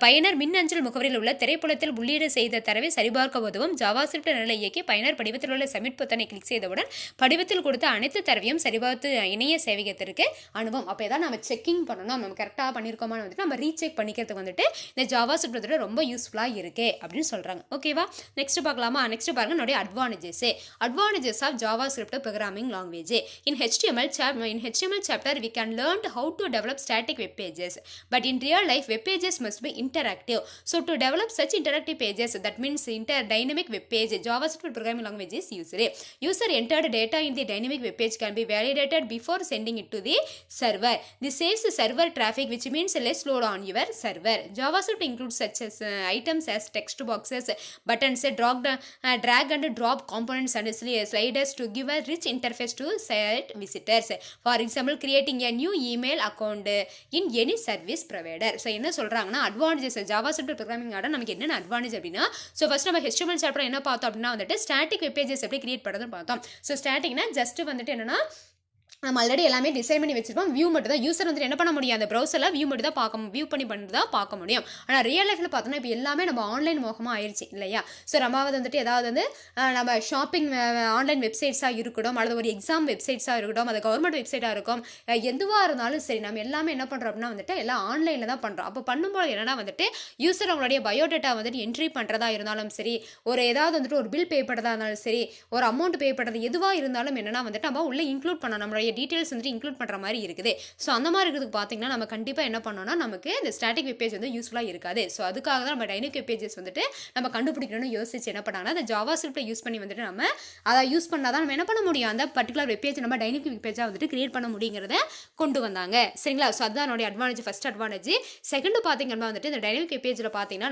பயனர் மின்னஞ்சல் முகவரியில் உள்ள திரைப்புலத்தில் உள்ளீடு செய்த தரவை சரிபார்க்க உதவும். ஜாவா ஸ்கிரிப்ட் நிரலை இயக்கி பயனர் படிவத்தில் உள்ள சப்மிட் பொத்தானை கிளிக் செய்தவுடன் படிவத்தில் கொடுத்த அனைத்து தரவையும் சரிபார்த்து இணைய சேவையகத்திற்கு அனுபவம். அப்போ ஏதாவது நம்ம செக்கிங் பண்ணணும், நம்ம கரெக்டாக பண்ணியிருக்கோமான்னு நம்ம ரீசெக் பண்ணிக்கிறதுக்கு வந்துட்டு இந்த ஜாவா ஸ்கிரிப்ட் ரொம்ப யூஸ்ஃபுல்லாக இருக்கு அப்படின்னு சொல்றாங்க. ஓகேவா? நெக்ஸ்ட் பார்க்கலாமா? நெக்ஸ்ட் பாருங்க நம்மளுடைய advantages of JavaScript programming language. In HTML chapter we can learn how to develop static web pages, but in real life web pages must be interactive. So to develop such interactive pages, that means dynamic web page, Java script programming language is used. User entered data in the dynamic web page can be validated before sending it to the server. This saves server traffic, which means less load on your server. JavaScript includes such as items as text boxes, buttons, drag and drop components and sliders to give a rich interface to site visitors. For example, creating a new email account in any service provider. So என்ன சொல்றாங்கன்னா அட்வான்டேஜஸ் JavaScript ப்ரோக்ராமிங் ஆட நமக்கு என்னென்ன அட்வான்டேஜ் அப்படின்னா, ஸோ ஃபர்ஸ்ட் நம்ம HTML சாப்டர் என்ன பார்த்தோம் அப்படின்னா வந்துட்டு ஸ்டாட்டிக் வெப் பேஜஸ் எப்படி கிரியேட் பண்ணுறதுன்னு பார்த்தோம். ஸோ ஸ்டாட்டிக்னா ஜஸ்ட் வந்துட்டு என்னன்னா நம்ம ஆல்ரெடி எல்லாமே டிசைன் பண்ணி வச்சிருப்போம். வியூ மட்டும் தான் யூசர் வந்துட்டு என்ன பண்ண முடியும், அந்த ப்ரௌசரில் வியூ மட்டும் தான் பார்க்க வியூ பண்ணி தான் பார்க்க முடியும். ஆனால் ரியல் லைஃப்பில் பார்த்தோம்னா இப்போ எல்லாமே நம்ம ஆன்லைன் மோகமாக ஆயிடுச்சு இல்லையா. ஸோ நம்ம வந்துட்டு ஏதாவது வந்து நம்ம ஷாப்பிங் ஆன்லைன் வெப்சைட்ஸாக இருக்கட்டும், அல்லது ஒரு எக்ஸாம் வெப்சைட்ஸாக இருக்கட்டும், அது கவர்மெண்ட் வெப்சைட்டாக இருக்கும், எதுவாக இருந்தாலும் சரி நம்ம எல்லாமே என்ன பண்ணுறோம் அப்படின்னா வந்துட்டு எல்லாம் ஆன்லைனில் தான் பண்ணுறோம். அப்போ பண்ணும்போது என்னன்னா வந்துட்டு யூசர் அவங்களுடைய பயோடேட்டா வந்துட்டு என்ட்ரி பண்ணுறதா இருந்தாலும் சரி, ஒரு ஏதாவது வந்துட்டு ஒரு பில் பே பண்ணுறதா இருந்தாலும் சரி, ஒரு அமௌண்ட் பே பண்ணுறது எதுவாக இருந்தாலும் என்னன்னா வந்துட்டு நம்ம உள்ளே இன்க்ளூட் பண்ணணும், நம்மளுடைய டீட்டெயில்ஸ் வந்துட்டு இன்க்ளூட் பண்ணுற மாதிரி இருக்குது. ஸோ அந்த மாதிரி இருக்கிறதுக்கு பார்த்தீங்கன்னா நம்ம கண்டிப்பாக என்ன பண்ணோம்னா நமக்கு இந்த ஸ்டாட்டிக் வெப் பேஜ் வந்து யூஸ்ஃபுல்லாக இருக்காது. ஸோ அதுக்காக தான் நம்ம டைனமிக் வெப் பேஜஸ் வந்துட்டு நம்ம கண்டுபிடிக்கணும்னு யோசிச்சு என்ன பண்ணாங்கன்னா அந்த ஜாவா ஸ்கிரிப்டை யூஸ் பண்ணி வந்துட்டு நம்ம அதை யூஸ் பண்ணால் தான் நம்ம என்ன பண்ண முடியும், அந்த பர்டிகுலர் வெப் பேஜ் நம்ம டைனமிக் வெப் பேஜாக வந்துட்டு கிரியேட் பண்ண முடியுங்கிறத கொண்டு வந்தாங்க. சரிங்களா. ஸோ அதுதான் என்னுடைய அட்வான்டேஜ், ஃபர்ஸ்ட் அட்வான்டேஜ். செகண்ட் பார்த்தீங்கன்னா வந்துட்டு இந்த டைனமிக் வெப் பேஜில் பார்த்தீங்கன்னா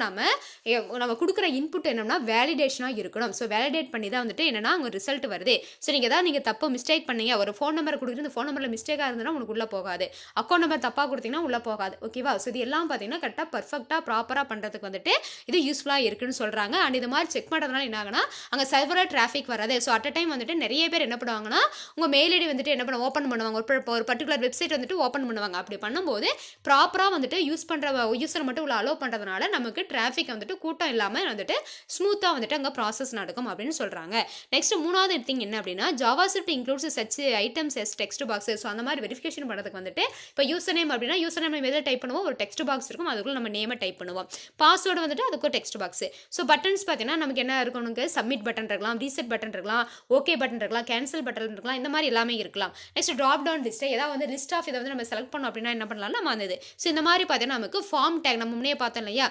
நம்ம கொடுக்குற இன்புட் என்னன்னா வேலிடேஷனாக இருக்கணும். ஸோ வேலிடேட் பண்ணி தான் வந்துட்டு என்னன்னா அவங்க ரிசல்ட் வருது. ஸோ நீங்கள் ஏதாவது நீங்கள் தப்பு மிஸ்டேக் பண்ணீங்க, ஒரு ஃபோன் நம்பர் கொடுக்குறது, இந்த ஃபோன் நம்பரில் மிஸ்டேக்காக இருந்ததுன்னா உங்களுக்கு உள்ளே போகாது, அக்கௌண்ட் நம்பர் தப்பாக கொடுத்தீங்கன்னா உள்ளே போகாது. ஓகேவா. ஸோ இது எல்லாம் பார்த்தீங்கன்னா கரெக்டாக பர்ஃபெக்டாக ப்ராப்பராக பண்ணுறதுக்கு வந்துட்டு இது யூஸ்ஃபுல்லாக இருக்குன்னு சொல்கிறாங்க. அண்ட் இது மாதிரி செக் பண்ணுறதுனால என்ன ஆகுனா அங்கே சர்வராக டிராஃபிக் வராது. ஸோ அட் அ டைம் வந்துட்டு நிறைய பேர் என்ன பண்ணுவாங்கன்னா உங்கள் மெயில் ஐடி வந்துட்டு என்ன ஓப்பன் பண்ணுவாங்க, ஒரு பர்டிகுலர் வெப்சைட் வந்துட்டு ஓப்பன் பண்ணுவாங்க. அப்படி பண்ணும்போது ப்ராப்பராக வந்துட்டு யூஸ் பண்ணுற யூஸரை மட்டும் உள்ள அலோவ் பண்ணுறதுனால நமக்கு டிராஃபிக் வந்துட்டு கூட்டம் இல்லாமல் வந்துட்டு ஸ்மூத்தாக வந்துட்டு அங்கே ப்ராசஸ் நடக்கும் அப்படின்னு சொல்கிறாங்க. நெக்ஸ்ட் மூணாவது திங் என்ன அப்படின்னா JavaScript includes such items as text box. So அந்த மாதிரி வெரிஃபிகேஷன் பண்ணுறதுக்கு வந்துட்டு இப்போ யூசர் நேம் அப்படின்னா யூசர் நேம் எதில் டைப் பண்ணுவோம், ஒரு டெக்ஸ்ட் பாக்ஸ் இருக்கும், அதுக்குள்ள நம்ம நேமை டைப் பண்ணுவோம். பாஸ்வேர்டு வந்துட்டு அதுக்கு ஒரு டெக்ஸ்ட் பாக்ஸ். ஸோ பட்டன்ஸ் பார்த்தீங்கன்னா நமக்கு என்ன இருக்கணும், சப்மிட் பட்டன் இருக்கலாம், ரீசெட் பட்டன் இருக்கலாம், ஓகே பட்டன் இருக்கலாம், கேன்சல் பட்டன் இருக்கலாம், இந்த மாதிரி எல்லாமே இருக்கலாம். நெக்ஸ்ட் ட்ராப் டவுன் லிஸ்ட், ஏதாவது வந்து லிஸ்ட் ஆஃப் இதை வந்து நம்ம செலக்ட் பண்ணோம் அப்படின்னா என்ன பண்ணலாம் நம்ம வந்தது. ஸோ இந்த மாதிரி பார்த்தீங்கன்னா நமக்கு ஃபார்ம் டேக் நம்ம முன்னே பார்த்தோம் இல்லையா.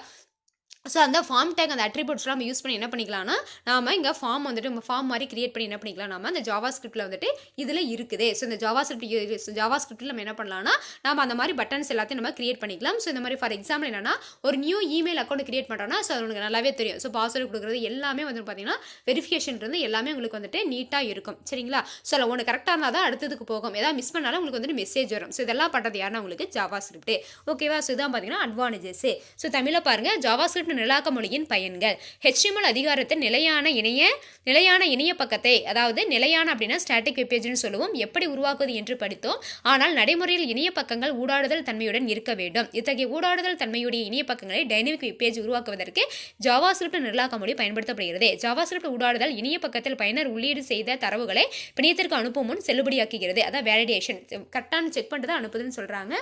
ஸோ அந்த ஃபார்ம் டேக் அந்த அட்ரிபியூட்ஸ்லாம் நம்ம யூஸ் பண்ணி என்ன பண்ணிக்கலாம்னா நாம இங்கே ஃபார்ம் வந்துட்டு நம்ம ஃபார்ம் மாதிரி கிரியேட் பண்ணி என்ன பண்ணிக்கலாம், நம்ம அந்த ஜாவா ஸ்கிரிப்டில் வந்துட்டு இதில் இருக்குது. ஸோ இந்த ஜாவா ஸ்கிரிப்டில் நம்ம என்ன பண்ணலாம்னா நம்ம அந்த மாதிரி பட்டன்ஸ் எல்லாத்தையும் நம்ம கிரியேட் பண்ணிக்கலாம். ஸோ இந்த மாதிரி ஃபார் எக்ஸாம்பிள் என்னன்னா ஒரு நியூ இமெயில் அக்கௌண்ட் கிரியேட் பண்ணுறோம்னா ஸோ அது உங்களுக்கு நல்லாவே தெரியும். ஸோ பாஸ்வேர்டு கொடுக்குறது எல்லாமே வந்து பார்த்தீங்கன்னா வெரிஃபிகேஷன் இருந்து எல்லாமே உங்களுக்கு வந்துட்டு நீட்டாக இருக்கும். சரிங்களா. ஸோ அதில் ஒன்று கரெக்டாக இருந்தால் தான் அடுத்ததுக்கு போகும், ஏதாவது மிஸ் பண்ணாலும் உங்களுக்கு வந்துட்டு மெசேஜ் வரும். ஸோ இதெல்லாம் பண்ணுறது யாருன்னா உங்களுக்கு ஜாவா ஸ்கிரிப்ட். ஓகேவா. ஸோ இதான் பார்த்தீங்கன்னா அட்வான்டேஜஸ். ஸோ தமிழில் பாருங்கள் ஜாவா ஸ்கிரிப்ட் நிலாக்க மொழியின் பயன்கள். HTML அதிகாரத்தில் நிலையான இணைய பக்கத்தை, அதாவது நிலையான அப்படின்னா ஸ்டாட்டிக் வெப் பேஜ்னு சொல்லுவோம், எப்படி உருவாக்குவது என்று படித்தோம். ஆனால் நடைமுறையில் இணைய பக்கங்கள் ஊடாடுதல் தன்மையுடன் இருக்க வேண்டும். இத்தகைய ஊடாடுதல் தன்மையுடைய இணைய பக்கங்களை டைனமிக் வெப் பேஜ் உருவாக்குவதற்கு ஜாவா ஸ்கிரிப்ட் நிரலாக்க மொழி பயன்படுத்தப்படுகிறது. ஜாவா ஸ்கிரிப்ட் ஊடாடுதல் இணைய பக்கத்தில் பயனர் உள்ளீடு செய்த தரவுகளை பிணையத்திற்கு அனுப்பும் முன் செல்லுபடியாக்குகிறது. அதான் வேலிடேஷன், கரெக்டான செக் பண்ணிட்டு தான் அனுப்புதுன்னு சொல்றாங்க.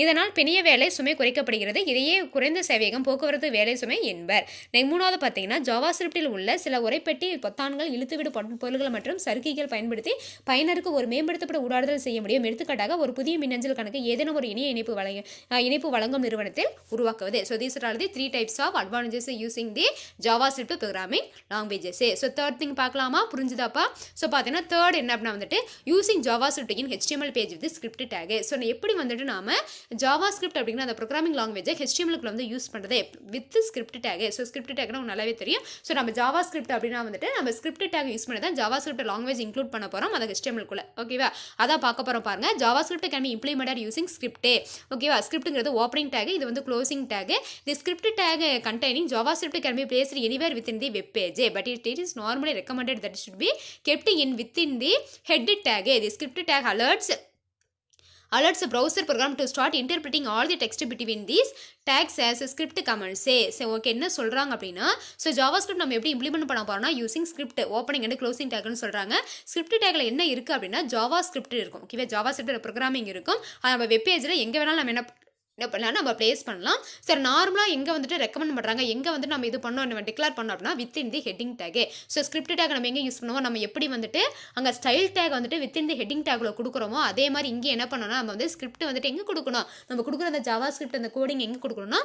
இதனால் பிணைய வேலை சுமை குறைக்கப்படுகிறது. இதையே குறைந்த சேவையகம் போக்குவரத்து வேலை சுமை என்பர். மூணாவது பார்த்தீங்கன்னா ஜாவா ஸ்கிரிப்டில் உள்ள சில உரைப்பெட்டி பொத்தான்கள் இழுத்துவிடு பொருள்கள் மற்றும் சறுக்கிகள் பயன்படுத்தி பயனருக்கு ஒரு மேம்படுத்தப்பட்ட ஊடாடுதல் செய்ய முடியும். எடுத்துக்காட்டாக ஒரு புதிய மின்னஞ்சல் கணக்கு ஏதேனும் ஒரு இணைய இணைப்பு வழங்கும் நிறுவனத்தில் உருவாக்குவது. So these are the 3 types of advantages using the JavaScript programming languages. So third thing பார்க்கலாமா, புரிஞ்சுதாப்பா. ஸோ பார்த்தீங்கன்னா தேர்ட் என்ன அப்படின்னா வந்துட்டு using JavaScript in HTML page with script tag. So எப்படி வந்துட்டு நாம ஜாவா ஸ்கிரிப்ட் அப்படிங்கிற அந்த ப்ரோக்ராமிங் லாங்குவேஜை HTML-க்குள்ள வந்து யூஸ் பண்ணுறது with script tag. So script டேக்னா நல்லாவே தெரியும். ஸோ நம்ம ஜாவா ஸ்கிரிப்ட் அப்படின்னா வந்துட்டு நம்ம ஸ்கிரிப்ட் டேக் யூஸ் பண்ணி தான் ஜாவா ஸ்கிரிப்ட் லாங்குவேஜ் இன்க்ளூட் பண்ண போகிறோம் அதை HTML-க்குள்ள. ஓகேவா. அதான் பார்க்க போகிறோம் பாருங்க. Java script can be implemented using script. ஓகேவா. ஸ்கிரிப்ட்ங்கிறது ஓப்பனிங் டேக், இது வந்து closing take. The script take containing Java script can be placed anywhere within the web page, but it is normally recommended that should be kept in within the head tag. The script tag alerts the browser program to start interpreting all the text between these tags as a script comments. So okay என்ன சொல்றாங்க அப்படின்னா ஸோ ஜாவா ஸ்கிரிப்ட் நம்ம எப்படி இம்ப்ளிமெண்ட் பண்ண போறோம்னா using script opening and closing டேக்னு சொல்றாங்க. ஸ்கிரிப்ட் டேக்ல என்ன இருக்கு அப்படின்னா ஜாவா ஸ்கிரிப்ட் இருக்கும். ஓகேவா. ஜாவா ஸ்கிரிப்ட் ப்ரோக்ராமிங் இருக்கும். நம்ம வெப் பேஜ்ல எங்க வேணாலும் நம்ம என்ன பண்ணலாம் நம்ம பிளேஸ் பண்ணலாம். சரி நார்மலாக எங்கே வந்துட்டு ரெக்கமெண்ட் பண்ணுறாங்க, எங்கே வந்துட்டு நம்ம இது பண்ணோம் நம்ம டிக்ளேர் பண்ணோம் அப்படின்னா வித்தின் தி heading take. So script take நம்ம எங்கே யூஸ் பண்ணுவோம், நம்ம எப்படி வந்துட்டு அங்கே ஸ்டைல் டேக் வந்துட்டு வித்தின் தி ஹெட்டிங் டேக்ல கொடுக்குறோமோ அதே மாதிரி இங்கே என்ன பண்ணோம்னா நம்ம வந்து ஸ்கிரிப்ட் வந்துட்டு எங்கே கொடுக்கணும், நம்ம கொடுக்குற அந்த ஜாவா ஸ்கிரிப்ட் அந்த கோடிங் எங்கே கொடுக்கணும்னா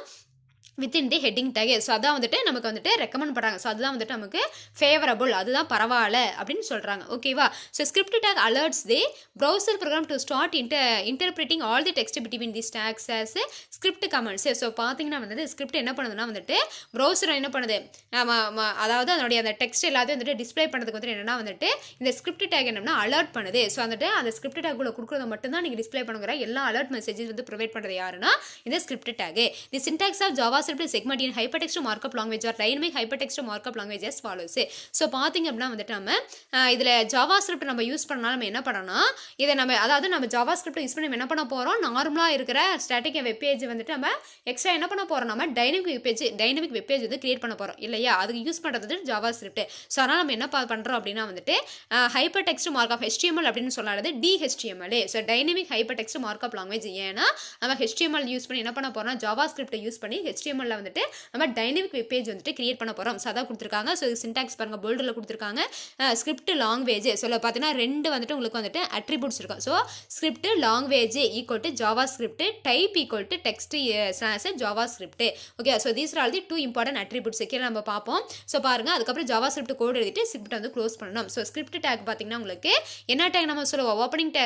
வித்தின் தி ஹெட்டிங் டேக். ஸோ அதான் வந்துட்டு நமக்கு வந்துட்டு ரெக்கமெண்ட் பண்ணுறாங்க. ஸோ அதுதான் வந்துட்டு நமக்கு ஃபேவரபுள், அதுதான் பரவாயில்ல அப்படின்னு சொல்கிறாங்க. ஓகேவா. So script tag alerts the browser program to start interpreting all the text between the stacks as script comments. So பார்த்தீங்கன்னா வந்துட்டு ஸ்கிரிப்ட் என்ன பண்ணுதுன்னா வந்துட்டு ப்ரௌசர் என்ன பண்ணுது, அதாவது அதனுடைய அந்த டெக்ஸ்ட் எல்லாத்தையும் வந்துட்டு டிஸ்பிளே பண்ணுறதுக்கு வந்துட்டு என்னன்னா வந்துட்டு இந்த ஸ்கிரிப்ட் டேக் என்னன்னா அலர்ட் பண்ணுது. ஸோ வந்துட்டு அந்த ஸ்கிரிப்ட் டேக்குள்ள கொடுக்குறத மட்டும் தான் நீங்கள் டிஸ்பிளே பண்ணுங்கிற எல்லா அலர்ட் மெசேஜஸ் வந்து ப்ரொவைட் பண்ணுறது யாருன்னா இந்த script tag. The syntax of Java JavaScript segment in hypertext markup language or dynamic hypertext markup language as follows. So பார்த்தீங்க அப்படின்னா வந்துட்டு நம்ம இதில் JavaScript நம்ம யூஸ் பண்ணால் நம்ம என்ன பண்ணோம்னா இதை நம்ம JavaScript யூஸ் பண்ணி என்ன பண்ண போகிறோம், நார்மலாக இருக்கிற ஸ்டாட்டிக் வெப் பேஜ் வந்துட்டு நம்ம எக்ஸ்ட்ரா என்ன பண்ண போகிறோம், நம்ம டைனமிக் வெப் பேஜ் வந்து கிரியேட் பண்ண போகிறோம் இல்லையா. அதுக்கு யூஸ் பண்ணுறது JavaScript. ஸோ அதனால் நம்ம என்ன பண்ணுறோம் அப்படின்னா வந்துட்டு ஹைப்பர் டெக்ஸ்ட் மார்க்அப் HTML அப்படின்னு சொல்லாது DHTML. So dynamic hyper text markup language. ஏன்னா நம்ம HTML யூஸ் பண்ணி என்ன பண்ண போகிறோம்னா JavaScript யூஸ் பண்ணி HTML வந்துட்டு நம்ம டைனமிக் வெப் பேஜ் வந்துட்டு கிரியேட் பண்ண போகிறோம். ஸோ அதான் கொடுத்துருக்காங்க. ஸோ சின்டாக்ஸ் பாருங்கள், போல்டில் கொடுத்துருக்காங்க. ஸ்கிரிப்ட் லாங்குவேஜ் சொல்ல பார்த்தீங்கன்னா ரெண்டு வந்துட்டு உங்களுக்கு வந்துட்டு அட்ரிபியூட்ஸ் இருக்கும். So script language equal to JavaScript, type equal to text JavaScript. Okay, so these are all the 2 important attributes. கீழே நம்ம பார்ப்போம். ஸோ பாருங்கள், அதுக்கப்புறம் JavaScript கோட் எழுதிட்டு ஸ்கிரிப்ட் வந்து க்ளோஸ் பண்ணணும். ஸோ ஸ்கிரிப்ட் டேக் பார்த்தீங்கன்னா உங்களுக்கு என்ன டேக் நம்ம சொல்லுவோம், ஓப்பனிங் டேக்,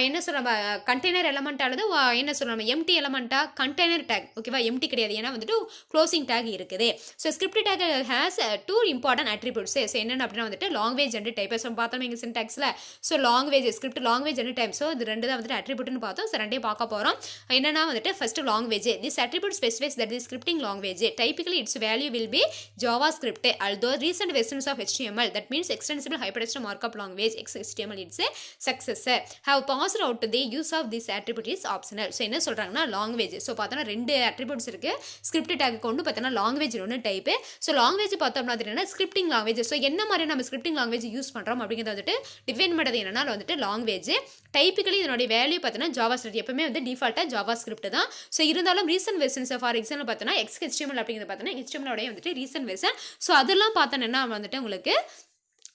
என்ன சொல்லுவோம், கண்டெய்னர் எலமெண்ட் அல்லது என்ன சொல்லுவோம், எம்டி எலமெண்ட்டா கண்டெய்னர் டேக். ஓகேவா, எம்டி கிடையாது, ஏன்னா வந்துட்டு க்ளோசிங் டேக் இருக்குது. So script tag has 2 important attributes. So என்னென்ன அப்படின்னா வந்துட்டு லாங்குவேஜ் அண்ட் டைப். ஸோ பார்த்தோம் எங்கள் சின்டாக்ஸில். So language, script language and type. So இது ரெண்டு தான் வந்துட்டு அட்ரிபியூட்னு பார்த்தோம். ஸோ ரெண்டே பார்க்க போகிறோம். என்னன்னா வந்துட்டு first language. This attribute specifies that is scripting language. Typically its value will be JavaScript. Although recent versions of HTML, that means extensible hypertext markup language XHTML, it's a successor, have passed out the use of this attribute is optional. So என்ன சொல்கிறாங்கன்னா லாங்குவேஜ். ஸோ பார்த்தோன்னா ரெண்டு அட்ரிபியூட்ஸ் இருக்குது. ஸ்கிரிப்ட் டேக் கொண்டு பார்த்தோன்னா லாங்குவேஜ் ஒன்று டைப்பு. ஸோ லாங்குவேஜ் பார்த்தோம்னா என்னன்னா ஸ்கிரிப்டிங் லாங்குவேஜ். ஸோ என்ன மாதிரி நம்ம ஸ்கிரிப்டிங் லாங்குவேஜ் யூஸ் பண்ணுறோம் அப்படிங்கிறத வந்துட்டு டிஃபைன் பண்ணுறது என்னன்னா வந்துட்டு லாங்குவேஜ். டைப்பிக்கலி இதனுடைய வேல்யூ பார்த்தீங்கன்னா JavaScript. எப்பவுமே வந்து டிஃபால்ட்டாக JavaScript தான். ஸோ இருந்தாலும் ரீசன்ட் வெர்ஷன்ஸ் ஃபார் எக்ஸாம்பிள் பார்த்தோன்னா XHTML அப்படிங்கிறது பார்த்தோன்னா HTML வந்துட்டு ரீசன்ட் வெர்ஷன். ஸோ அதெல்லாம் பார்த்தோன்னா வந்துட்டு உங்களுக்கு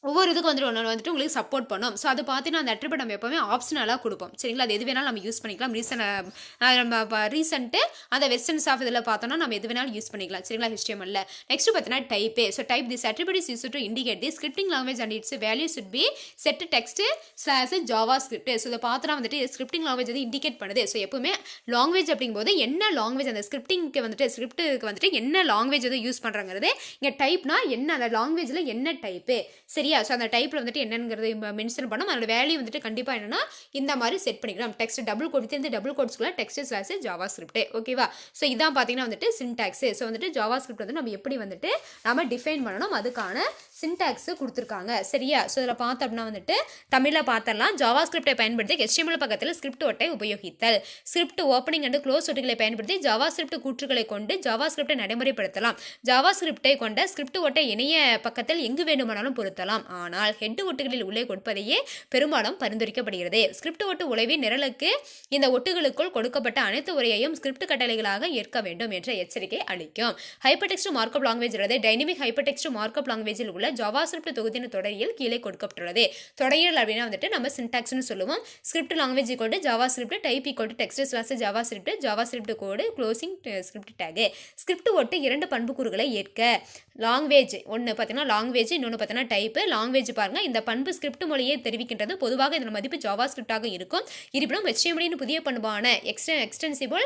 ஒவ்வொரு இதுக்கு வந்துட்டு ஒன்று வந்துட்டு உங்களுக்கு சப்போர்ட் பண்ணும். ஸோ அது பார்த்தீங்கன்னா அந்த அட்ரிபியூட் நம்ம எப்போவுமே ஆப்ஷனலாக கொடுப்போம். சரிங்களா, அது எது வேணாலும் நம்ம யூஸ் பண்ணிக்கலாம். நம்ம ரீசெண்ட்டு அந்த வெர்ஷன்ஸ் ஆஃப் இதில் பார்த்தோம்னா நம்ம எது வேணாலும் யூஸ் பண்ணிக்கலாம். சரிங்களா, HTML. நெக்ஸ்ட் பார்த்தீங்கன்னா type. So type this attribute is used to indicate the scripting language and it's value should be set text JavaScript. So இதை பார்த்தோன்னா வந்துட்டு ஸ்கிரிப்டிங் லாங்குவேஜ் வந்து இண்டிகேட் பண்ணுது. ஸோ எப்பவுமே லாங்குவேஜ் அப்படிங்கும்போது என்ன லாங்குவேஜ், அந்த ஸ்கிரிப்டிங்க்கு வந்துட்டு ஸ்கிரிப்ட்டுக்கு வந்துட்டு என்ன லாங்குவேஜ் வந்து யூஸ் பண்ணுறாங்கிறது. இங்கே டைப்னா என்ன, அந்த லாங்குவேஜில் என்ன டைப்பு. சரியா, ஸோ அந்த டைப்பில் வந்துட்டு என்னங்கிறது மென்ஷன் பண்ணோம். அதோட வேல்யூ வந்துட்டு கண்டிப்பாக என்னன்னா இந்த மாதிரி செட் பண்ணிக்கலாம். டெக்ஸ்ட் டபுள் கோட், இந்த டபுள் கோட்ஸ்க்குள்ள டெக்ஸ்ட் JavaScript. ஓகேவா, ஸோ இதான் பார்த்தீங்கன்னா வந்துட்டு சின்டாக்ஸ். ஸோ வந்துட்டு JavaScript வந்து நம்ம எப்படி வந்துட்டு நம்ம டிஃபைன் பண்ணணும், அதுக்கான சின்டாக்ஸ் கொடுத்துருக்காங்க. சரியா, ஸோ இதில் பார்த்தோம் அப்படின்னா வந்துட்டு தமிழில் பார்த்தரலாம். JavaScript பயன்படுத்தி HTML பக்கத்தில் ஸ்கிரிப்ட் ஒட்டை உபயோகித்தல். ஸ்கிரிப்ட் ஓப்பனிங் அண்ட் க்ளோஸ் ஒட்டுகளை பயன்படுத்தி JavaScript கூற்றுகளை கொண்டு JavaScript நடைமுறைப்படுத்தலாம். JavaScript கொண்ட ஸ்கிரிப்ட் ஒட்டை இணைய பக்கத்தில் எங்கு வேண்டுமானாலும் பொருத்தலாம். ஆனால் ஹெட் ஒட்டுகளில் உள்ளே கொடுப்பதையே பெரும்பாலும் பரிந்துரைக்கப்படுகிறது. ஸ்கிரிப்ட் ஒட்டு உழைவின் நிரலுக்கு இந்த ஒட்டுகளுக்குள் கொடுக்கப்பட்ட அனைத்து உரையையும் ஸ்கிரிப்ட் கட்டளைகளாக ஏற்க வேண்டும் என்ற எச்சரிக்கை அளிக்கும். ஹைப்பர்டெக்ஸ்ட் மார்க்அப் லாங்குவேஜ் அல்லது டைனமிக் ஹைப்பர்டெக்ஸ்ட் மார்க்அப் லாங்குவேஜில் உள்ள JavaScript தொகுதியின் தொடரியல் கீழே கொடுக்கப்பட்டுள்ளது. தொடரியல் அப்படின்னா வந்துட்டு நம்ம சின்டாக்ஸ்னு சொல்லுவோம். Script language equal to JavaScript, type equal to text JavaScript, JavaScript code, closing script take. Script ஒட்டு இரண்டு பண்புக்கூறுகளை ஏற்க. லாங்குவேஜ் ஒன்று பார்த்தீங்கன்னா லாங்குவேஜ், இன்னொன்று பார்த்தீங்கன்னா டைப்பு. லாங்குவேஜ் பாருங்கள், இந்த பண்பு ஸ்கிரிப்ட் மொழியை தெரிவிக்கின்றது. பொதுவாக இதன் மதிப்பு JavaScript-ஆக இருக்கும். இருப்பினும் HTML புதிய பண்பான extensible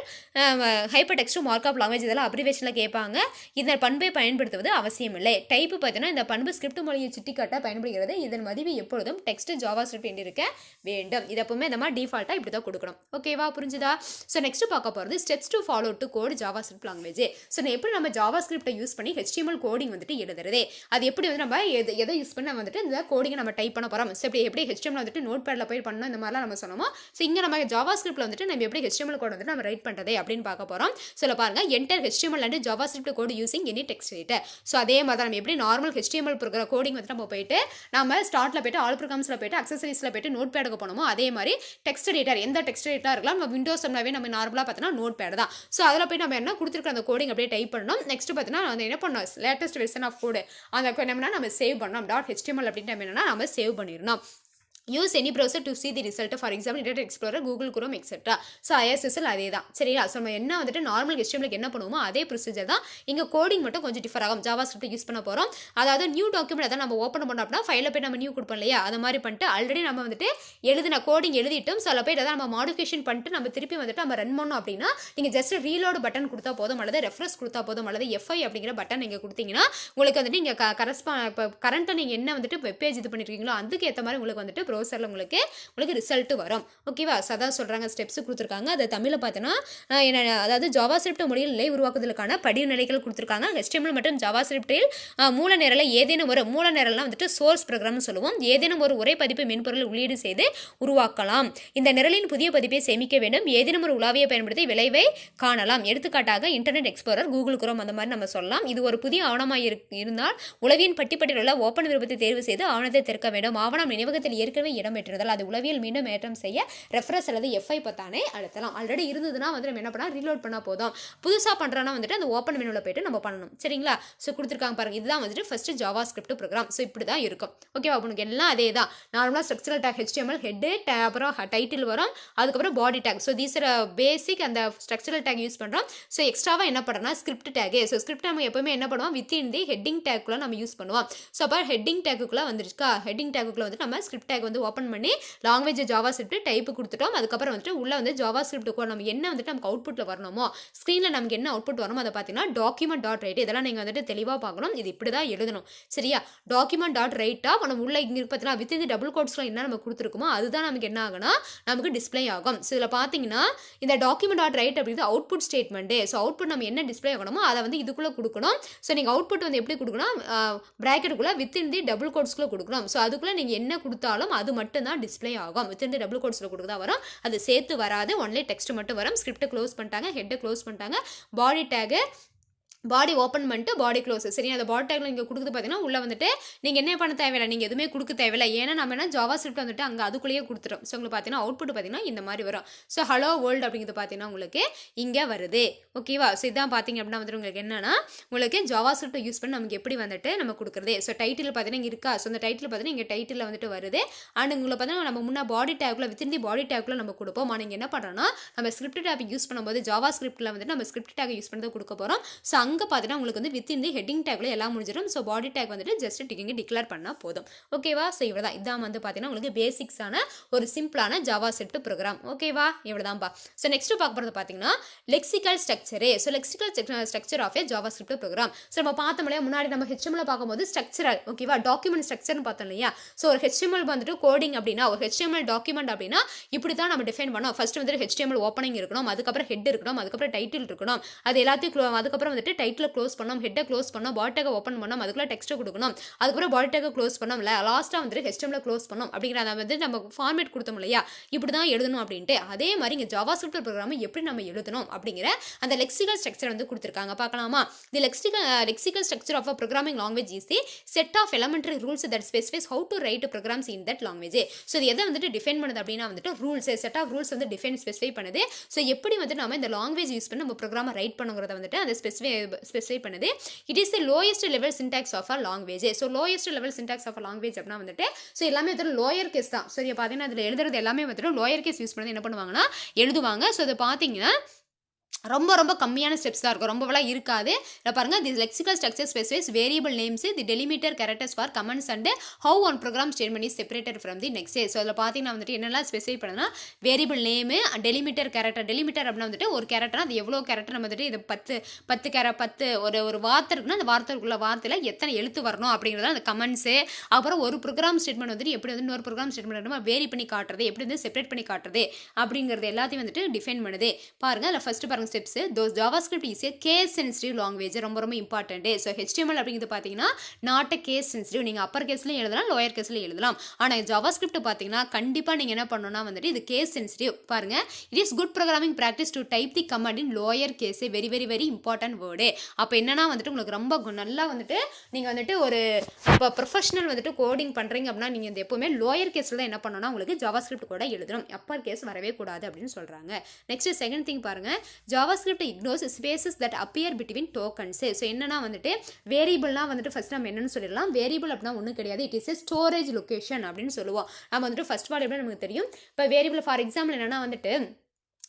hyper text markup language இதெல்லாம் அப்ரிவேஷனில் கேட்பாங்க. இந்த பண்பை பயன்படுத்துவது அவசியமில்லை. டைப்பு பார்த்தீங்கன்னா இந்த பண்பு ஸ்கிரிப்ட் மொழியை சுட்டிக்காட்ட பயன்படுகிறது. இதன் மதிப்பு எப்பொழுதும் டெக்ஸ்ட் JavaScript என்று இருக்க வேண்டும். இது எப்பவுமே இந்த மாதிரி டிஃபால்ட்டாக இப்படி தான் கொடுக்கணும். ஓகேவா, புரிஞ்சுதா? ஸோ நெக்ஸ்ட் பார்க்க போகிறது steps to follow to code JavaScript language. So எப்படி நம்ம JavaScript யூஸ் பண்ணி HTML கோடிங் வந்துட்டு எழுதுறது, அது எப்படி வந்து நம்ம எதை யூஸ் பண்ணி வந்துட்டு இந்த கோடிங்கை நம்ம டைப் பண்ண போகிறோம். ஸோ எப்படி HTML வந்துட்டு நோட் பேடில் போய் பண்ணணும், இந்த மாதிரிலாம் நம்ம சொன்னோமோ. ஸோ இங்கே நம்ம JavaScript வந்துட்டு நம்ம எப்படி HTML கோட் வந்துட்டு நம்ம ரைட் பண்ணுறது அப்படின்னு பார்க்க போகிறோம். ஸோ பாருங்கள், enter HTML and JavaScript code using any text editor. So அதே மாதிரி நம்ம எப்படி நார்மல் HTML கோடிங் வந்துட்டு நம்ம போயிட்டு நம்ம ஸ்டார்ட்டில் போயிட்டு ஆல் ப்ரோக்ராம்ஸில் போயிட்டு அக்சசரிஸில் போயிட்டு நோட் பேடுக்கு போனோமோ, அதே மாதிரி டெக்ஸ்ட் எடிட்டர் எந்த டெக்ஸ்ட் எடிட்டராக இருக்கலாம். நம்ம விண்டோஸ் நம்ம நார்மலாக பார்த்தோன்னா நோட் பேட் தான். ஸோ அதில் போய் நம்ம என்ன கொடுத்துருக்க அந்த கோடிங் அப்படியே டைப் பண்ணணும். நெக்ஸ்ட் பார்த்தீங்கன்னா அந்த என்ன பண்ணோம், லேட்டஸ்ட் வெர்ஷன் ஆஃப் கோடு அந்த என்னன்னா நம்ம சேவ் பண்ணோம். .html அப்படின்ட்டு என்னன்னா நம்ம சேவ் பண்ணிடணும். Use any browser to see the result. For example internet explorer, Google chrome etcetera. So ISSL அதே தான். சரியா, ஸோ நம்ம என்ன வந்துட்டு நார்மல் HTML என்ன பண்ணுவோமோ அதே ப்ரொசீஜர் தான். இங்கே கோடிங் மட்டும் கொஞ்சம் டிஃபர் ஆகும். JavaScript யூஸ் பண்ண போகிறோம். அதாவது நியூ டாக்குமெண்ட் அதான் நம்ம ஓப்பன் பண்ணோம் அப்படின்னா ஃபைலில் போய் நம்ம நியூ கொடுப்போம் இல்லையா, அது மாதிரி பண்ணிட்டு ஆல்ரெடி நம்ம வந்துட்டு எழுதின கோடிங் எழுதிட்டோம். ஸோ அதில் போய்ட்டு நம்ம மாடிஃபிகேஷன் பண்ணிட்டு நம்ம திருப்பி வந்துட்டு நம்ம ரன் பண்ணோம் அப்படின்னா நீங்கள் ஜஸ்ட் ரீலோடு பட்டன் கொடுத்தா போதும், அல்லது ரெஃப்ரெஷ் கொடுத்தா போதும், அல்லது FI அப்படிங்கிற பட்டன் நீங்கள் கொடுத்தீங்கன்னா உங்களுக்கு வந்துட்டு நீங்கள் இப்போ கரண்ட்டாக நீங்கள் என்ன வந்துட்டு வெப் பேஜ் இது பண்ணியிருக்கீங்களோ அதுக்கு ஏற்ற மாதிரி உங்களுக்கு வந்துட்டு ப்ரௌசரில் உங்களுக்கு ரிசல்ட் வரும். ஓகேவா? அதான் சொல்கிறாங்க, ஸ்டெப்ஸ் கொடுத்துருக்காங்க. அதை தமிழில் பார்த்தோன்னா என்ன, அதாவது ஜாவா ஸ்கிரிப்ட் மொழியில் நிலை உருவாக்குவதற்கான படிநிலைகள் கொடுத்துருக்காங்க. HTML மற்றும் ஜாவா ஸ்கிரிப்டில் மூல நிரலை ஏதேனும் ஒரு மூல நிரல்னா வந்துட்டு சோர்ஸ் ப்ரோக்ராம்னு சொல்லுவோம். ஏதேனும் ஒரு உரை பதிப்பு மென்பொருள் உள்ளீடு செய்து உருவாக்கலாம். இந்த நிரலின் புதிய பதிப்பை சேமிக்க வேண்டும். ஏதேனும் ஒரு உலாவியை பயன்படுத்தி விளைவை காணலாம். எடுத்துக்காட்டாக இன்டர்நெட் எக்ஸ்ப்ளோரர், கூகுள் குரோம் அந்த மாதிரி நம்ம சொல்லலாம். இது ஒரு புதிய ஆவணமாக இருந்தால் உளவியின் பட்டிப்பட்டியில் உள்ள ஓப்பன் விருப்பத்தை தேர்வு செய்து ஆவணத்தை திறக்க வேண்டும். ஆவணம் நினைவகத்தில் ஏற்கனவே இடம்பெற்றிருந்தால் அது உளவியல் மீண்டும் ஏற்றம் செய்ய ரெஃப்ரெஷ் அல்லது F5 பொத்தானை அழுத்தலாம். ஆல்ரெடி இருந்ததுன்னா வந்து நம்ம என்ன பண்ணலாம், ரீலோட் பண்ணால் போதும். புதுசாக பண்ணுறோன்னா வந்துட்டு அந்த ஓப்பன் மெனுவில் போயிட்டு நம்ம பண்ணணும். சரிங்களா? ஸோ கொடுத்துருக்காங்க பாருங்க, இதுதான் வந்துட்டு first JavaScript program. So இப்படி தான் இருக்கும். ஓகேவா? உங்களுக்கு எல்லாம் அதே தான். நார்மலாக ஸ்ட்ரக்சரல் டேக் HTML ஹெட்டு, அப்புறம் டைட்டில் வரும், அதுக்கப்புறம் body tag. So these are basic அந்த ஸ்ட்ரக்சரல் டேக் யூஸ் பண்ணுறோம். ஸோ எக்ஸ்ட்ராவாக என்ன பண்ணுறோம்னா ஸ்கிரிப்ட் டேக். ஸோ ஸ்கிரிப்ட் நம்ம எப்பவுமே என்ன பண்ணுவோம், வித்தின் தி ஹெட்டிங் டேக்குள்ள நம்ம யூஸ் பண்ணுவோம். ஸோ அப்போ ஹெட்டிங் டேக்குள்ள வந்துருக்கா, ஹெட்டிங் டேக்குள்ள வந்து நம்ம ஸ்கிரிப்ட் டேக் வந்து ஓப்பன் பண்ணி லாங்குவேஜ் ஜாவா ஸ்கிரிப்ட் டைப் கொடுத்துட்டோம். அதுக்கப்புறம் வந்துட்டு உள்ள வந்து ஜாவா ஸ்கிரிப்ட் நம்ம என்ன வந்துட்டு நமக்கு அவுட்புட்டில் வரணுமோ, ஸ்க்ரீனில் நமக்கு என்ன அவுட்புட் வருமோ அதை பார்த்தீங்கன்னா டாக்குமெண்ட் டாட் ரைட். இதெல்லாம் நீங்கள் வந்துட்டு தெளிவாக பார்க்கணும். இது இப்படி தான் எழுதணும். சரியா? டாக்குமெண்ட் டாட் ரைட்டாக நம்ம உள்ள இங்கே பார்த்தீங்கன்னா வித்தின் தி டபுள் கோட்ஸ்லாம் என்ன நம்ம கொடுத்துருக்குமோ அதுதான் நமக்கு என்ன ஆகுனா நமக்கு டிஸ்பிளே ஆகும். ஸோ இதில் பார்த்தீங்கன்னா இந்த டாக்குமெண்ட் டாட் ரைட் அப்படிங்கிறது அவுட்புட் ஸ்டேட்மெண்ட். ஸோ அவுட்புட் நம்ம என்ன டிஸ்பிளே ஆகணுமோ அதை வந்து இதுக்குள்ளே கொடுக்கணும். ஸோ நீங்கள் அவுட்புட் வந்து எப்படி கொடுக்கணும், பிராக்கெட்டுக்குள்ளே வித்தின் தி டபுள் கோட்ஸ்க்குள்ளே கொடுக்கணும். ஸோ அதுக்குள்ளே நீங்கள் என்ன கொடுத்தாலும் அது மட்டும் தான் டிஸ்பிளே ஆகும். வித்தின் தி டபுள் கோட்ஸில் கொடுக்குறதா வரும். அது சேர்த்து வராது, ஒன்லி டெக்ஸ்ட் மட்டும் வரும். ஸ்கிரிப்ட் க்ளோஸ் பண்ணிட்டாங்க, ஹெட்டை க்ளோஸ் பண்ணிட்டாங்க, பாடி டேகு பாடி ஓப்பன் பண்ணிட்டு பாடி க்ளோஸ். சரி, அந்த பாடி டேக்ல நீங்கள் கொடுக்குறது பார்த்தீங்கன்னா உள்ள வந்துட்டு நீங்கள் என்ன பண்ண தேவையில்லை, நீங்கள் எதுவுமே கொடுக்க தேவையில்லை. ஏன்னா நம்ம என்ன ஜாவா ஸ்கிரிப்ட் வந்துட்டு அங்கே அதுக்குள்ளேயே கொடுத்துரும். ஸோ உங்களுக்கு பார்த்தீங்கன்னா அவுட்புட் பார்த்தீங்கன்னா இந்த மாதிரி வரும். ஸோ ஹலோ வேர்ல்டு அப்படிங்கிறது பார்த்தீங்கன்னா உங்களுக்கு இங்கே வருது. ஓகேவா? ஸோ இதான் பார்த்தீங்க அப்படின்னா வந்துட்டு உங்களுக்கு என்னன்னா உங்களுக்கு ஜாவா ஸ்கிரிப்ட் யூஸ் பண்ணி நமக்கு எப்படி வந்துட்டு நம்ம கொடுக்குறது. ஸோ டைட்டில் பார்த்தீங்கன்னா இருக்கா. ஸோ அந்த டைட்டில் பார்த்தீங்கன்னா இங்கே டைட்டில் வந்துட்டு வருது. அண்ட் உங்களை பார்த்தீங்கன்னா நம்ம முன்னே பாடி டேக்குள்ள வித்தின் தி பாடி டேக்குள்ள நம்ம கொடுப்போம். நீங்கள் என்ன பண்ணுறோன்னா நம்ம ஸ்கிரிப்ட் டேக் யூஸ் பண்ணும்போது ஜாவா ஸ்கிரிப்டில் வந்துட்டு நம்ம ஸ்கிரிப்ட் டேக் யூஸ் பண்ணி கொடுக்க போகிறோம். ஸோ அங்கே பார்த்தீங்கன்னா உங்களுக்கு வந்து வித்தின் தி ஹெட்டிங் டேக்ல எல்லாம் முடிஞ்சிடும். ஸோ பாடி டேக் வந்துட்டு ஜஸ்ட் டிக்கிங்க டிக்ளேர் பண்ணால் போதும். ஓகேவா? ஸோ இவ்வளோ தான். இதான் வந்து பார்த்தீங்கன்னா உங்களுக்கு பேசிக்ஸான ஒரு சிம்பிளான ஜாவா ஸ்கிரிப்ட் ப்ரோக்ராம். ஓகேவா? இவ்வளோ தான்ப்பா. ஸோ நெக்ஸ்ட் பார்க்க போகிறது பார்த்தீங்கன்னா lexical structure. So lexical structure of a JavaScript program. So நம்ம பார்த்தோம் இல்லையா முன்னாடி நம்ம HTML பார்க்கும்போது ஸ்ட்ரக்சரல், ஓகேவா, டாக்குமெண்ட் ஸ்ட்ரக்சர்னு பார்த்தோம் இல்லையா. ஸோ ஒரு HTML வந்துட்டு கோடிங் அப்படின்னா ஒரு HTML டாக்குமெண்ட் அப்படின்னா இப்படி தான் நம்ம டிஃபைன் பண்ணோம். ஃபர்ஸ்ட் வந்துட்டு HTML ஓப்பனிங் இருக்கணும், அதுக்கப்புறம் ஹெட் இருக்கணும், அதுக்கப்புறம் டைட்டில் இருக்கணும், அது எல்லாத்தையும் அதுக்கப்புறம் வந்துட்டு டைட்டில் க்ளோஸ் பண்ணோம், ஹெட்டை க்ளோஸ் பண்ணோம், பாடி டேக் ஓப்பன் பண்ணோம், அதுக்குள்ள டெக்ஸ்ட் கொடுக்கணும், அதுக்கப்புறம் பாடி டேக் க்ளோஸ் பண்ணோம், லாஸ்ட்டாக வந்துட்டு HTML க்ளோஸ் பண்ணோம் அப்படிங்கிறத வந்து நம்ம ஃபார்மேட் கொடுத்தோம் இல்லையா, இப்படி தான் எழுதணும் அப்படின்ட்டு. அதே மாதிரி இங்கே ஜாவா ஸ்கிரிப்ட் ப்ரோக்ராம் எப்படி நம்ம எழுதணும் அப்படிங்கிற அந்த லெக்சிக்கல் ஸ்ட்ரக்சர் வந்து கொடுத்துருக்காங்க. பார்க்கலாமா? The lexical structure of a programming language is the set of elementary rules that specifies how to write programs in that language. So இது எதை வந்துட்டு டிஃபைன் பண்ணுது அப்படின்னா வந்துட்டு ரூல்ஸ், செட் ஆஃப் ரூல்ஸ் வந்து ஸ்பெசிஃபை பண்ணுது. ஸோ எப்படி வந்து நம்ம இந்த லாங்குவேஜ் யூஸ் பண்ணி நம்ம ப்ரோக்ராமை ரைட் பண்ணுங்கிறத வந்துட்டு அந்த ஸ்பெசிஃபை பண்ணுது. It is the lowest level syntax of a language. So lowest level syntax of a language அப்படின்னா வந்துட்டு ஸோ எல்லாமே வந்துட்டு லோயர் கேஸ் தான். சரி, பார்த்தீங்கன்னா அதில் எழுதுறது எல்லாமே வந்துட்டு லோயர் கேஸ் யூஸ் பண்ணி என்ன பண்ணுவாங்கன்னா எழுதுவாங்க. ஸோ அதை பார்த்தீங்கன்னா ரொம்ப ரொம்ப கம்மியான ஸ்டெப்ஸ் தான் இருக்கும், ரொம்பலாம் இருக்காது. இதில் பாருங்கள், the lexical structure specifies variable names, the delimiter characters for comments and how one program statement is separated from the next. So அதில் பார்த்தீங்கன்னா வந்துட்டு என்னெல்லாம் ஸ்பெசிஃபை பண்ணுன்னா variable name, delimiter character. Delimiter அப்படின்னா வந்துட்டு ஒரு கேரக்டர், அது எவ்வளோ கேரக்டர் நம்ம வந்துட்டு இது 10 ஒரு வார்த்தை இருக்குன்னா அந்த வார்த்தைக்குள்ள வார்த்தையில் எத்தனை எழுத்து வரணும் அப்படிங்கிறத அந்த கமெண்ட்ஸு. அப்புறம் ஒரு ப்ரோக்ராம் ஸ்டேட்மெண்ட் வந்துட்டு எப்படி வந்து இன்னொரு ப்ரோக்ராம் ஸ்டேட்மெண்ட் நம்ம வேரி பண்ணி காட்டுறது, எப்படி வந்து செப்பரேட் பண்ணி காட்டுறது அப்படிங்கிறது எல்லாத்தையும் வந்துட்டு டிஃபைன் பண்ணுது. பாருங்கள், அதில் ஃபஸ்ட்டு பாருங்கள் steps. JavaScript is a case sensitive language, ரொம்ப ரொம்ப இம்பார்ட்டன்ட். ஸோ HTML அப்படிங்கிறது பார்த்தீங்கன்னா நாட் a case sensitive. நீங்கள் அப்பர் கேஸ்லையும் எழுதலாம், லோயர் கேஸ்லையும் எழுதலாம். ஆனால் JavaScript பார்த்தீங்கன்னா கண்டிப்பாக நீங்கள் என்ன பண்ணணும்னா வந்துட்டு இது கேஸ் சென்சிட்டிவ். பாருங்க, it is good programming practice to type the command in lower case. Very very very important word. அப்போ என்னன்னா வந்துட்டு உங்களுக்கு ரொம்ப நல்லா வந்துட்டு நீங்கள் வந்துட்டு ஒரு இப்போ ப்ரொஃபஷனல் வந்துட்டு கோடிங் பண்ணுறீங்க அப்படின்னா நீங்கள் இந்த எப்போவுமே லோயர் கேஸில் தான் என்ன பண்ணணும்னா உங்களுக்கு JavaScript கூட எழுதணும், அப்பர் கேஸ் வரவே கூடாது அப்படின்னு சொல்கிறாங்க. நெக்ஸ்ட் செகண்ட் திங் பாருங்கள், JavaScript ignores spaces that appear between tokens. So என்னன்னா வந்துட்டு வேரியபிள்னா வந்துட்டு ஃபர்ஸ்ட் நம்ம என்னன்னு சொல்லிடலாம். வேரியபிள் அப்படின்னா ஒன்றும் கிடையாது, it is a storage location அப்படின்னு சொல்லுவோம். நம்ம வந்துட்டு ஃபர்ஸ்ட் ஆல் எப்படி நமக்கு தெரியும். இப்போ வேரியபிள் ஃபார் எக்ஸாம்பிள் என்னன்னா வந்துட்டு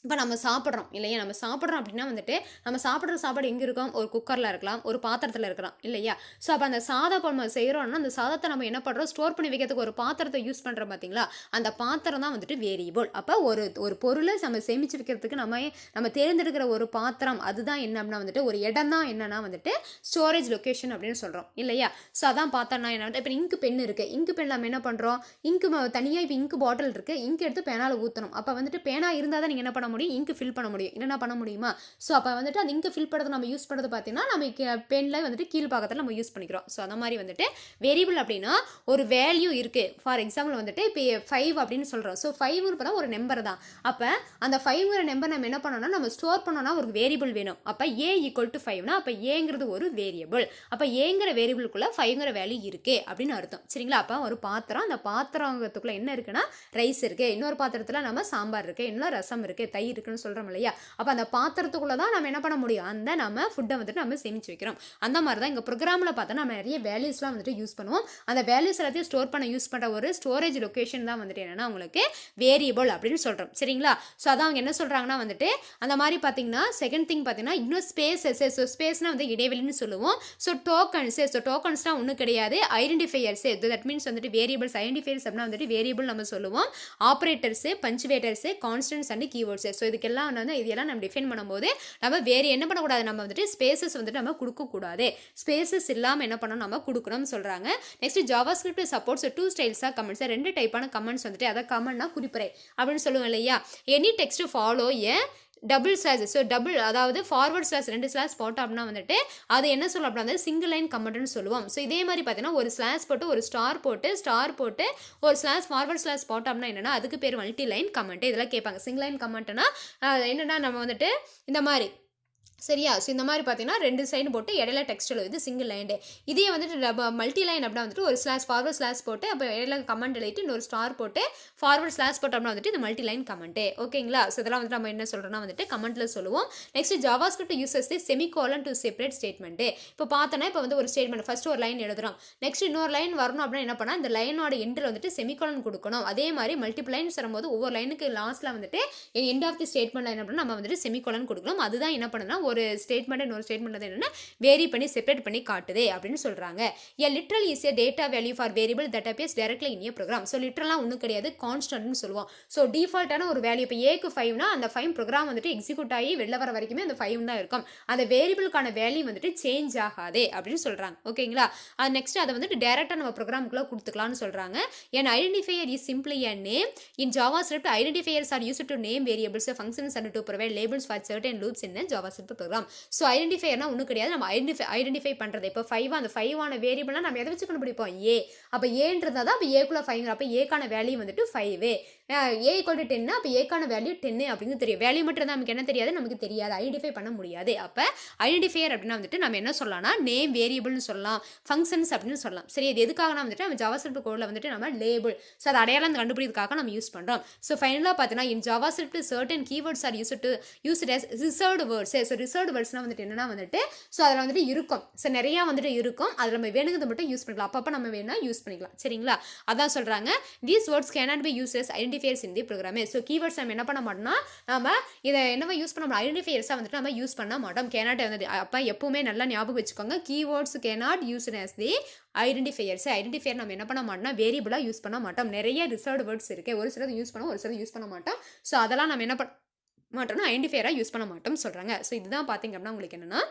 இப்போ நம்ம சாப்பிட்றோம் இல்லையா, நம்ம சாப்பிட்றோம் அப்படின்னா வந்துட்டு நம்ம சாப்பிட்ற சாப்பாடு எங்கே இருக்கும், ஒரு குக்கரில் இருக்கலாம், ஒரு பாத்திரத்தில் இருக்கலாம் இல்லையா. ஸோ அப்போ அந்த சாதம் நம்ம செய்கிறோம்னா அந்த சாதத்தை நம்ம என்ன பண்ணுறோம், ஸ்டோர் பண்ணி வைக்கிறதுக்கு ஒரு பாத்திரத்தை யூஸ் பண்ணுறோம் பார்த்தீங்களா, அந்த பாத்திரம் தான் வந்துட்டு வேரியபிள். அப்போ ஒரு ஒரு பொருளை நம்ம சேமித்து வைக்கிறதுக்கு நம்ம தேர்ந்தெடுக்கிற ஒரு பாத்திரம் அதுதான் என்ன அப்படின்னா வந்துட்டு ஒரு இடம் தான் என்னன்னா வந்துட்டு ஸ்டோரேஜ் லொக்கேஷன் அப்படின்னு சொல்கிறோம் இல்லையா. ஸோ அதான் பார்த்தோம்னா என்ன, இப்போ இங்கு பென் இருக்குது, இங்கு பென் நம்ம என்ன பண்ணுறோம், இங்கு தனியாக இப்போ இங்கு பாட்டில் இருக்குது, இங்கு எடுத்து பேனால் ஊற்றணும். அப்போ வந்துட்டு பேனா இருந்தால் தான் நீங்கள் என்ன பண்ண முடியும், இங்கு ஃபில் பண்ண முடியும், இல்லைனா பண்ண முடியுமா. ஸோ அப்போ வந்துட்டு அந்த இங்கு ஃபில் பண்ணுறது நம்ம யூஸ் பண்ணுறது பார்த்தீங்கன்னா நம்ம பெனில் வந்துட்டு கீழ்பாகத்தில் நம்ம யூஸ் பண்ணிக்கிறோம். ஸோ அந்த மாதிரி வந்துட்டு வேரியபிள் அப்படின்னா ஒரு வேல்யூ இருக்குது. ஃபார் எக்ஸாம்பிள் வந்துட்டு இப்போ 5 அப்படின்னு சொல்கிறோம். ஸோ 5 பார்த்தா ஒரு நம்பர் தான். அப்போ அந்த 5ங்கிற நம்பர் நம்ம என்ன பண்ணோம்னா நம்ம ஸ்டோர் பண்ணோம்னா ஒரு வேரியபிள் வேணும். அப்போ A = 5னா அப்போ ஏங்கிறது ஒரு வேரியபிள். அப்போ ஏங்கிற வேரியபிளுக்குள்ளே 5ங்கிற வேல்யூ இருக்குது அப்படின்னு அர்த்தம் சரிங்களா. அப்போ ஒரு பாத்திரம், அந்த பாத்திரத்துக்குள்ளே என்ன இருக்குன்னா ரைஸ் இருக்குது, இன்னொரு பாத்திரத்தில் நம்ம சாம்பார் இருக்குது, இன்னொரு ரசம் இருக்குது, தயிர் இருக்குன்னு சொல்கிறோம் இல்லையா. அப்போ அந்த பாத்திரத்துக்குள்ளே தான் நம்ம என்ன பண்ண முடியும், அந்த நம்ம ஃபுட்டை வந்துட்டு நம்ம சேமிச்சு வைக்கிறோம். அந்த மாதிரி தான் இங்கே ப்ரோக்ராமில் பார்த்தா நம்ம நிறைய வேல்யூஸ்லாம் வந்துட்டு யூஸ் பண்ணுவோம். அந்த வேல்யூஸ் எல்லாத்தையும் ஸ்டோர் பண்ண யூஸ் பண்ணுற ஒரு ஸ்டோரேஜ் லொக்கேஷன் தான் வந்துட்டு என்னென்னா உங்களுக்கு வேரியபிள் அப்படின்னு சொல்கிறோம் சரிங்களா. ஸோ அதான் அவங்க என்ன சொல்கிறாங்கன்னா வந்துட்டு அந்த மாதிரி பார்த்தீங்கன்னா செகண்ட் திங் பார்த்தீங்கன்னா இன்னும் ஸ்பேஸஸ். ஸோ ஸ்பேஸ்னால் வந்து இடைவெளின்னு சொல்லுவோம். ஸோ டோக்கன்ஸ்னால் ஒன்றும் கிடையாது, ஐடென்டிஃபையர்ஸ். தட் மீன்ஸ் வந்துட்டு வேரியபிள்ஸ் ஐடென்டிஃபையர்ஸ் அப்படின்னா வந்துட்டு வேரியபிள் நம்ம சொல்லுவோம். Operators, punctuators, constants and keywords. So இதுக்கெல்லாம் வந்து இதெல்லாம் நம்ம டிஃபைன் பண்ணும்போது நம்ம வேறு என்ன பண்ணக்கூடாது, நம்ம வந்துட்டு ஸ்பேசஸ் வந்துட்டு நம்ம கொடுக்கக்கூடாது. ஸ்பேசஸ் இல்லாமல் என்ன பண்ணணும், நம்ம கொடுக்கணும்னு சொல்கிறாங்க. நெக்ஸ்ட் ஜாவாஸ்கிரிப்ட் சப்போர்ட்ஸ் 2 ஸ்டைல்ஸாக கமெண்ட்ஸ், 2 டைப்பான கமெண்ட்ஸ் வந்துட்டு அதை கமெண்ட்னா குறிப்புரை அப்படின்னு சொல்லுவோம் இல்லையா. Any text follow a double slash. So double அதாவது ஃபார்வர்ட் ஸ்லாஷ் 2 ஸ்லாஷ் போட்டோம் அப்படின்னா வந்துட்டு அது என்ன சொல்லும் அப்படின்னா வந்து சிங்கிள் லைன் கமெண்ட்னு சொல்லுவோம். ஸோ இதே மாதிரி பார்த்தீங்கன்னா ஒரு ஸ்லாஷ் போட்டு ஒரு ஸ்டார் போட்டு ஒரு ஸ்லாஷ் ஃபார்வர்ட் ஸ்லாஷ் போட்டோம் அப்படின்னா என்னன்னா அதுக்கு பேர் மல்டி லைன் கமெண்ட். இதெல்லாம் கேட்பாங்க. சிங்கிள் லைன் கமெண்ட்னா என்னன்னா நம்ம வந்துட்டு இந்த மாதிரி சரியா. ஸோ இந்த மாதிரி பார்த்தீங்கன்னா 2 சைடு போட்டு இடையில டெக்ஸ்ட் எழுது சிங்கிள் லைன். இதே வந்துட்டு மல்டி லைன் அப்படின்னா வந்துட்டு ஒரு ஸ்லாஷ் ஃபார்வர்ட் ஸ்லாஷ் போட்டு அப்போ இடையில கமெண்ட் எழுதிட்டு இன்னொரு ஸ்டார் போட்டு ஃபார்வர்ட் ஸ்லாஷ் போட்டு அப்படின்னா வந்துட்டு இந்த மல்டி லைன் கமெண்ட்டு ஓகேங்களா. ஸோ இதெல்லாம் வந்துட்டு நம்ம என்ன சொல்கிறோம்னா வந்துட்டு கமெண்ட்டில் சொல்லுவோம். Next JavaScript uses semicolon to separate statement. இப்போ பார்த்தோன்னா இப்போ வந்து ஒரு ஸ்டேட்மெண்ட் ஃபர்ஸ்ட் ஒரு லைன் எழுதுறோம், நெக்ஸ்ட் இன்னொரு லைன் வரணும் அப்படின்னா என்ன பண்ணால் இந்த லைனோட எண்டில் வந்துட்டு செமிகோலன் கொடுக்கணும். அதே மாதிரி மல்டிபிள் லைன்ஸ் வரும்போது ஒவ்வொரு லைனுக்கு லாஸ்ட்டில் வந்துட்டு end of the statement line அப்படின்னா நம்ம வந்துட்டு செமிகோலன் கொடுக்கணும். அதுதான் என்ன பண்ணுன்னா ஒரு ஸ்டேட்மெண்ட் ஒரு ஸ்டேட்மெண்ட் என்னன்னா வேரி பண்ணி செப்பரேட் பண்ணி காட்டுதே அப்படின்னு சொல்றாங்க. A literal is a data value for variable that appears directly in a program. So லிட்டரலாக ஒன்றும் கிடையாது, கான்ஸ்டன்ட்னு சொல்லுவோம். ஸோ டிஃபால்ட்டான ஒரு வேல்யூ இப்போ ஏக்கு 5னா அந்த 5 ப்ரோக்ராம் வந்துட்டு எக்ஸிக்யூட் ஆகி வெளில வர வரைக்குமே அந்த 5 தான் இருக்கும். அந்த வேரியபிளுக்கான வேல்யூ வந்துட்டு சேஞ்ச் ஆகாதே அப்படின்னு சொல்கிறாங்க ஓகேங்களா. அது நெக்ஸ்ட் அதை வந்துட்டு டேரெக்டாக நம்ம ப்ரோக்ராமுக்குள்ளே கொடுத்துக்கலாம்னு சொல்கிறாங்க. An identifier is simply a name. In JavaScript, identifiers are used to name variables, functions and to provide labels for certain loops in a JavaScript program. So ஐடென்டிஃபையர்னா ஒன்றும் கிடையாது, நம்ம ஐடென்டிஃபை பண்ணுறது. இப்போ 5 அந்த 5 வேரியபிள்னா நம்ம எதை வச்சு கண்டுபிடிப்போம், ஏ. அப்போ ஏன்றதா தான் அப்போ ஏக்குள்ள 5. அப்போ ஏக்கான வேல்யூ வந்துட்டு 5. A = 10 அப்போ ஏக்கான வேல்யூ 10 அப்படின்னு தெரியும். வேல்யூ மட்டும் தான் நமக்கு என்ன தெரியாது, நமக்கு தெரியாது, ஐடென்டிஃபை பண்ண முடியாது. அப்போ ஐடென்டிஃபையர் அப்படின்னா வந்துட்டு நம்ம என்ன சொல்லலாம்னா நேம் வேரியபிள்னு சொல்லலாம், ஃபங்க்ஷன்ஸ் அப்படின்னு சொல்லலாம். சரி, இது எதுக்காகனா வந்துட்டு நம்ம ஜாவாஸ்கிரிப்ட் கோடில் வந்துட்டு நம்ம லேபிள், ஸோ அது அடையாளம் கண்டுபிடிக்கிறதுக்காக நம்ம யூஸ் பண்ணுறோம். ஸோ ஃபைனலாக பார்த்தீங்கன்னா in JavaScript certain keywords are used as reserved words. So reserved வேர்ட்ஸ்னால் வந்துட்டு என்னன்னா வந்துட்டு ஸோ அதில் வந்துட்டு இருக்கும், ஸோ நிறையா வந்துட்டு இருக்கும், அதில் நம்ம வேணுங்கிறத மட்டும் யூஸ் பண்ணிக்கலாம், அப்பப்போ நம்ம வேணா யூஸ் பண்ணிக்கலாம் சரிங்களா. அதான் சொல்கிறாங்க these words cannot be used as identifiers in the program. So keywords நம்ம என்ன பண்ண மாட்டோம்னா நம்ம இதை என்னவா யூஸ் பண்ண மாட்டோம், ஐடென்டிஃபையர்ஸாக வந்துட்டு நம்ம யூஸ் பண்ண மாட்டோம். கேனாட் வந்து அப்போ எப்பவுமே நல்லா ஞாபகம் வச்சுக்கோங்க, keywords cannot use as the identifiers. Identifier நம்ம என்ன பண்ண மாட்டோம்னா வேரியபிளாக யூஸ் பண்ண மாட்டோம். நிறைய ரிசர்வ்டு வேர்ட்ஸ் இருக்குது, ஒரு சிலது யூஸ் பண்ணுவோம், ஒரு சிலது யூஸ் பண்ண மாட்டோம். ஸோ அதெல்லாம் நம்ம என்ன பண்ண மாட்டோம்னா ஐடென்டிஃபையராக யூஸ் பண்ண மாட்டோம்னு சொல்கிறாங்க. ஸோ இதுதான் பார்த்தீங்க அப்படின்னா உங்களுக்கு என்னென்னா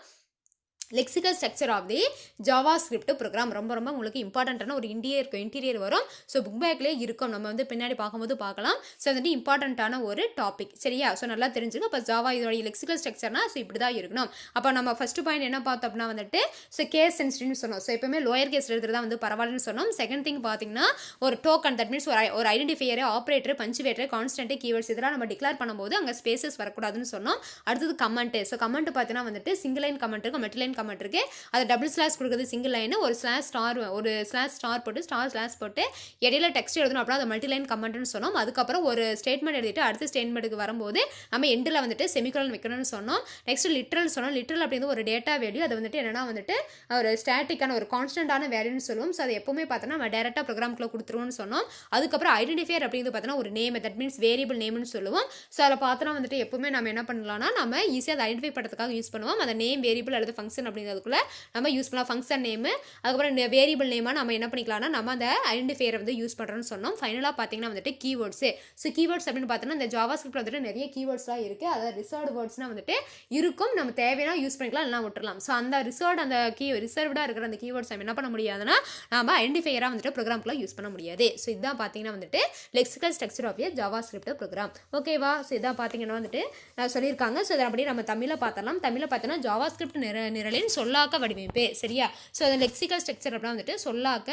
lexical structure of the JavaScript program. ரொம்ப ரொம்ப உங்களுக்கு இம்பார்ட்டண்ட்டான ஒரு இன்டீரியர் வரும். ஸோ புக் பேக்லேயே இருக்கும், நம்ம வந்து பின்னாடி பார்க்கும்போது பார்க்கலாம். ஸோ வந்துட்டு இம்பார்ட்டண்ட்டான ஒரு டாபிக் சரியா. ஸோ நல்லா தெரிஞ்சுங்க. இப்போ ஜாவா இதோடைய லெக்சிக்கல் ஸ்ட்ரக்சர்னா ஸோ இப்படி தான் இருக்கணும். அப்போ நம்ம ஃபர்ஸ்ட் பாயிண்ட் என்ன பார்த்தோம் அப்படின்னா வந்துட்டு ஸோ கேஸ் சென்சிட்டிவ்னு சொன்னோம். ஸோ எப்பவுமே லோயர் கேஸ் எழுதுறதா வந்து பரவாயில்லன்னு சொன்னோம். செகண்ட் திங் பார்த்தீங்கன்னா ஒரு டோக்கன், தட் மீன்ஸ் ஒரு ஐடென்டிஃபையர், ஆப்ரேட்டர், பஞ்சுவேட்டர், கான்ஸ்டன்ட், கீவேர்ட்ஸ் இதெல்லாம் நம்ம டிக்ளேர் பண்ணும்போது அங்கே ஸ்பேசஸ் வரக்கூடாதுன்னு சொன்னோம். அடுத்தது கமெண்ட். ஸோ கமெண்ட் பார்த்தீங்கன்னா வந்துட்டு சிங்கிள் லைன் கமெண்ட் இருக்கும், மல்டி லைன் கமெண்ட் இருக்குது, அதை டபுள் ஸ்லாஷ் கொடுக்குறது சிங்கிள் லைன், ஒரு ஸ்லாஷ் ஸ்டார் போட்டு ஸ்லாஷ் போட்டு இடையில டெக்ஸ்ட் எழுதணும் அப்படின்னா அதை மல்டிலைன் கமெண்ட்னு சொன்னோம். அதுக்கப்புறம் ஒரு ஸ்டேட்மெண்ட் எழுதிட்டு அடுத்த ஸ்டேட்மெண்ட்டுக்கு வரும்போது நம்ம எண்டில் வந்துட்டு செமிகோலன் வைக்கணும்னு சொன்னோம். நெக்ஸ்ட் லிட்ரல் சொன்னோம். லிட்ரல் அப்படிங்கிறது ஒரு டேட்டா வேல்யூ, அது வந்துட்டு என்னன்னா வந்துட்டு ஒரு ஸ்டாட்டிக்கான ஒரு கான்ஸ்டன்டான வேல்யூன்னு சொல்லுவோம். ஸோ அது எப்பவுமே பார்த்தோன்னா நம்ம டேரெக்டாக ப்ரோக்ராம்குள்ளே கொடுத்துருவோம்னு சொன்னோம். அதுக்கப்புறம் ஐடென்டிஃபையர் அப்படிங்கிறது பார்த்தோன்னா ஒரு நேம், தட் மீன்ஸ் வேரியபிள் நேம்னு சொல்லுவோம். ஸோ அதில் பார்த்தோன்னா வந்துட்டு எப்பவுமே நம்ம என்ன பண்ணலாம்னா நம்ம ஈஸியாக அதை ஐடென்டிஃபை பண்ணுறதுக்காக யூஸ் பண்ணுவோம். அந்த நேம் வேரியபிள் அல்லது ஃபங்க்ஷன் அப்படிங்கிறதுக்குள்ள நம்ம யூஸ் பண்ணலாம். ஃபங்க்ஷன் நேம் அதுக்கப்புறம் வேரியபிள் நேமாக நம்ம என்ன பண்ணிக்கலாம்னா நம்ம அந்த ஐடென்டிஃபையரை வந்து யூஸ் பண்ணுறோம்னு சொன்னோம். ஃபைனலாக பார்த்தீங்கன்னா வந்துட்டு கீவேர்ட்ஸு. ஸோ கீவேர்ட்ஸ் அப்படின்னு பார்த்தோன்னா இந்த ஜாவாஸ்கிரிப்ட் வந்துட்டு நிறைய கீவேர்ட்ஸ்லாம் இருக்குது. அதாவது ரிசர்வ்டு வேர்ட்ஸ்னால் வந்துட்டு இருக்கும், நம்ம தேவையான யூஸ் பண்ணிக்கலாம், இல்லைனா விட்டுறலாம். ஸோ அந்த ரிசர்வ்டாக இருக்கிற அந்த கீவேர்ட்ஸ் நம்ம என்ன பண்ண முடியாதுன்னா நம்ம ஐடென்டிஃபையராக வந்துட்டு ப்ரோக்ராம்குள்ள யூஸ் பண்ண முடியாது. ஸோ இதான் பார்த்தீங்கன்னா வந்துட்டு lexical structure of a JavaScript program. ஓகேவா? ஸோ இதான் பார்த்தீங்கன்னா வந்துட்டு சொல்லியிருக்காங்க. ஸோ இதை அப்படியே நம்ம தமிழில் பார்த்தலாம். தமிழில் பார்த்தோன்னா ஜாவாஸ்கிரிப்ட் நிரலின் சொல்லாக்க வடிவமைப்பு. சரியா? ஸோ அந்த லெக்சிக்கல் ஸ்ட்ரக்சர் அப்படின்னா வந்துட்டு சொல்லாக்க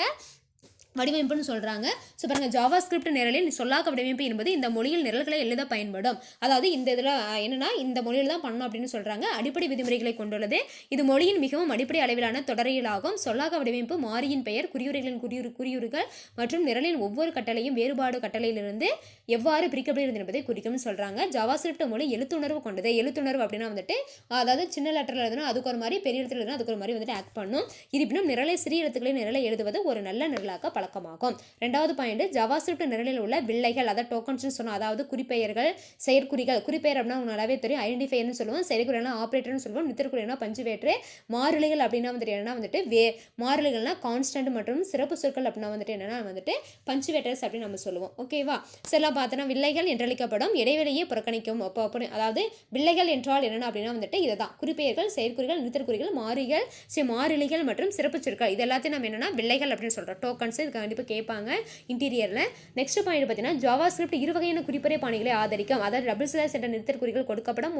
வடிவமைப்புன்னு சொல்கிறாங்க. ஸோ பாருங்கள், ஜாவாஸ்கிரிப்ட் நிரலில் சொல்லாக்க வடிவமைப்பு என்பது இந்த மொழியில் நிரல்களை எழுத பயன்படும். அதாவது இந்த இதில் என்னன்னா இந்த மொழியில் தான் பண்ணணும் அப்படின்னு சொல்கிறாங்க. அடிப்படை விதிமுறைகளை கொண்டுள்ளது. இது மொழியின் மிகவும் அடிப்படை அளவிலான தொடரியலாகும். சொல்லாக்க வடிவமைப்பு மாறியின் பெயர், குறியுரைகளின் குறியுறுகள் மற்றும் நிரலின் ஒவ்வொரு கட்டளையும் வேறுபாடு கட்டளையிலிருந்து எவ்வாறு பிரிக்கப்படுகிறது என்பதை குறிக்கும்னு சொல்கிறாங்க. ஜாவாஸ்கிரிப்ட் மொழி எழுத்துணர்வு கொண்டது. எழுத்துணர்வு அப்படின்னா வந்துட்டு அதாவது சின்ன லெட்டரில் எழுதுனா அதுக்கு ஒரு மாதிரி, பெரிய எழுத்துல எழுதுனா அதுக்கு ஒரு மாதிரி வந்துட்டு ஆக்ட் பண்ணும். இருப்பினும் நிரலை சிறிய எழுத்துக்களில் நிரலை எழுதுவது ஒரு நல்ல நிரலாக்க பழக்கமாகும். ரெண்டாவது பாயிண்ட், ஜாவாஸ்கிரிப்ட் நிரலில் உள்ள வில்லைகள், அதாவது டோக்கன்ஸ் சொன்னோம். அதாவது குறிப்பெயர்கள், செயற்குறிகள். குறிப்பெயர் அப்படின்னா உங்களுக்கு நல்லாவே தெரியும், ஐடென்டிஃபையர்னு சொல்லுவோம். செயற்குறினா ஆப்ரேட்டர்னு சொல்லுவோம். நித்திற்குறினா பஞ்சுவேற்று. மாறிலிகள் அப்படின்னா வந்துட்டு என்னன்னா வந்துட்டு மாறிலிகள்னா கான்ஸ்டன்ட் மற்றும் சிறப்பு சொற்கள் அப்படின்னா வந்துட்டு என்னன்னா வந்துட்டு பஞ்சுவேட்டர்ஸ் அப்படின்னு நம்ம சொல்லுவோம். ஓகேவா? சில பார்த்தோன்னா வில்லைகள் என்றழைக்கப்படும் இடைவெளியை புறக்கணிக்கும். அதாவது வில்லைகள் என்றால் என்னன்னா அப்படின்னா வந்துட்டு இதுதான் குறிப்பெயர்கள், செயற்குறிகள், நித்திற்குறிகள், மாறிலிகள் மற்றும் சிறப்பு சொற்கள். இது எல்லாத்தையும் நம்ம என்னன்னா வில்லைகள் அப்படின்னு சொல்றோம். டோக்கன்ஸ் இது கண்டிப்பாக கேட்பாங்க இன்டீரியரில். நெக்ஸ்ட் பாயிண்ட் பார்த்தீங்கன்னா ஜாவாஸ்கிரிப்ட் இருவகையான குறிப்பறை பாணிகளை ஆதரிக்கும். அதாவது டபுள் ஸ்லாஷ் என்ற நிறுத்தற்குறிகள் கொடுக்கப்படும்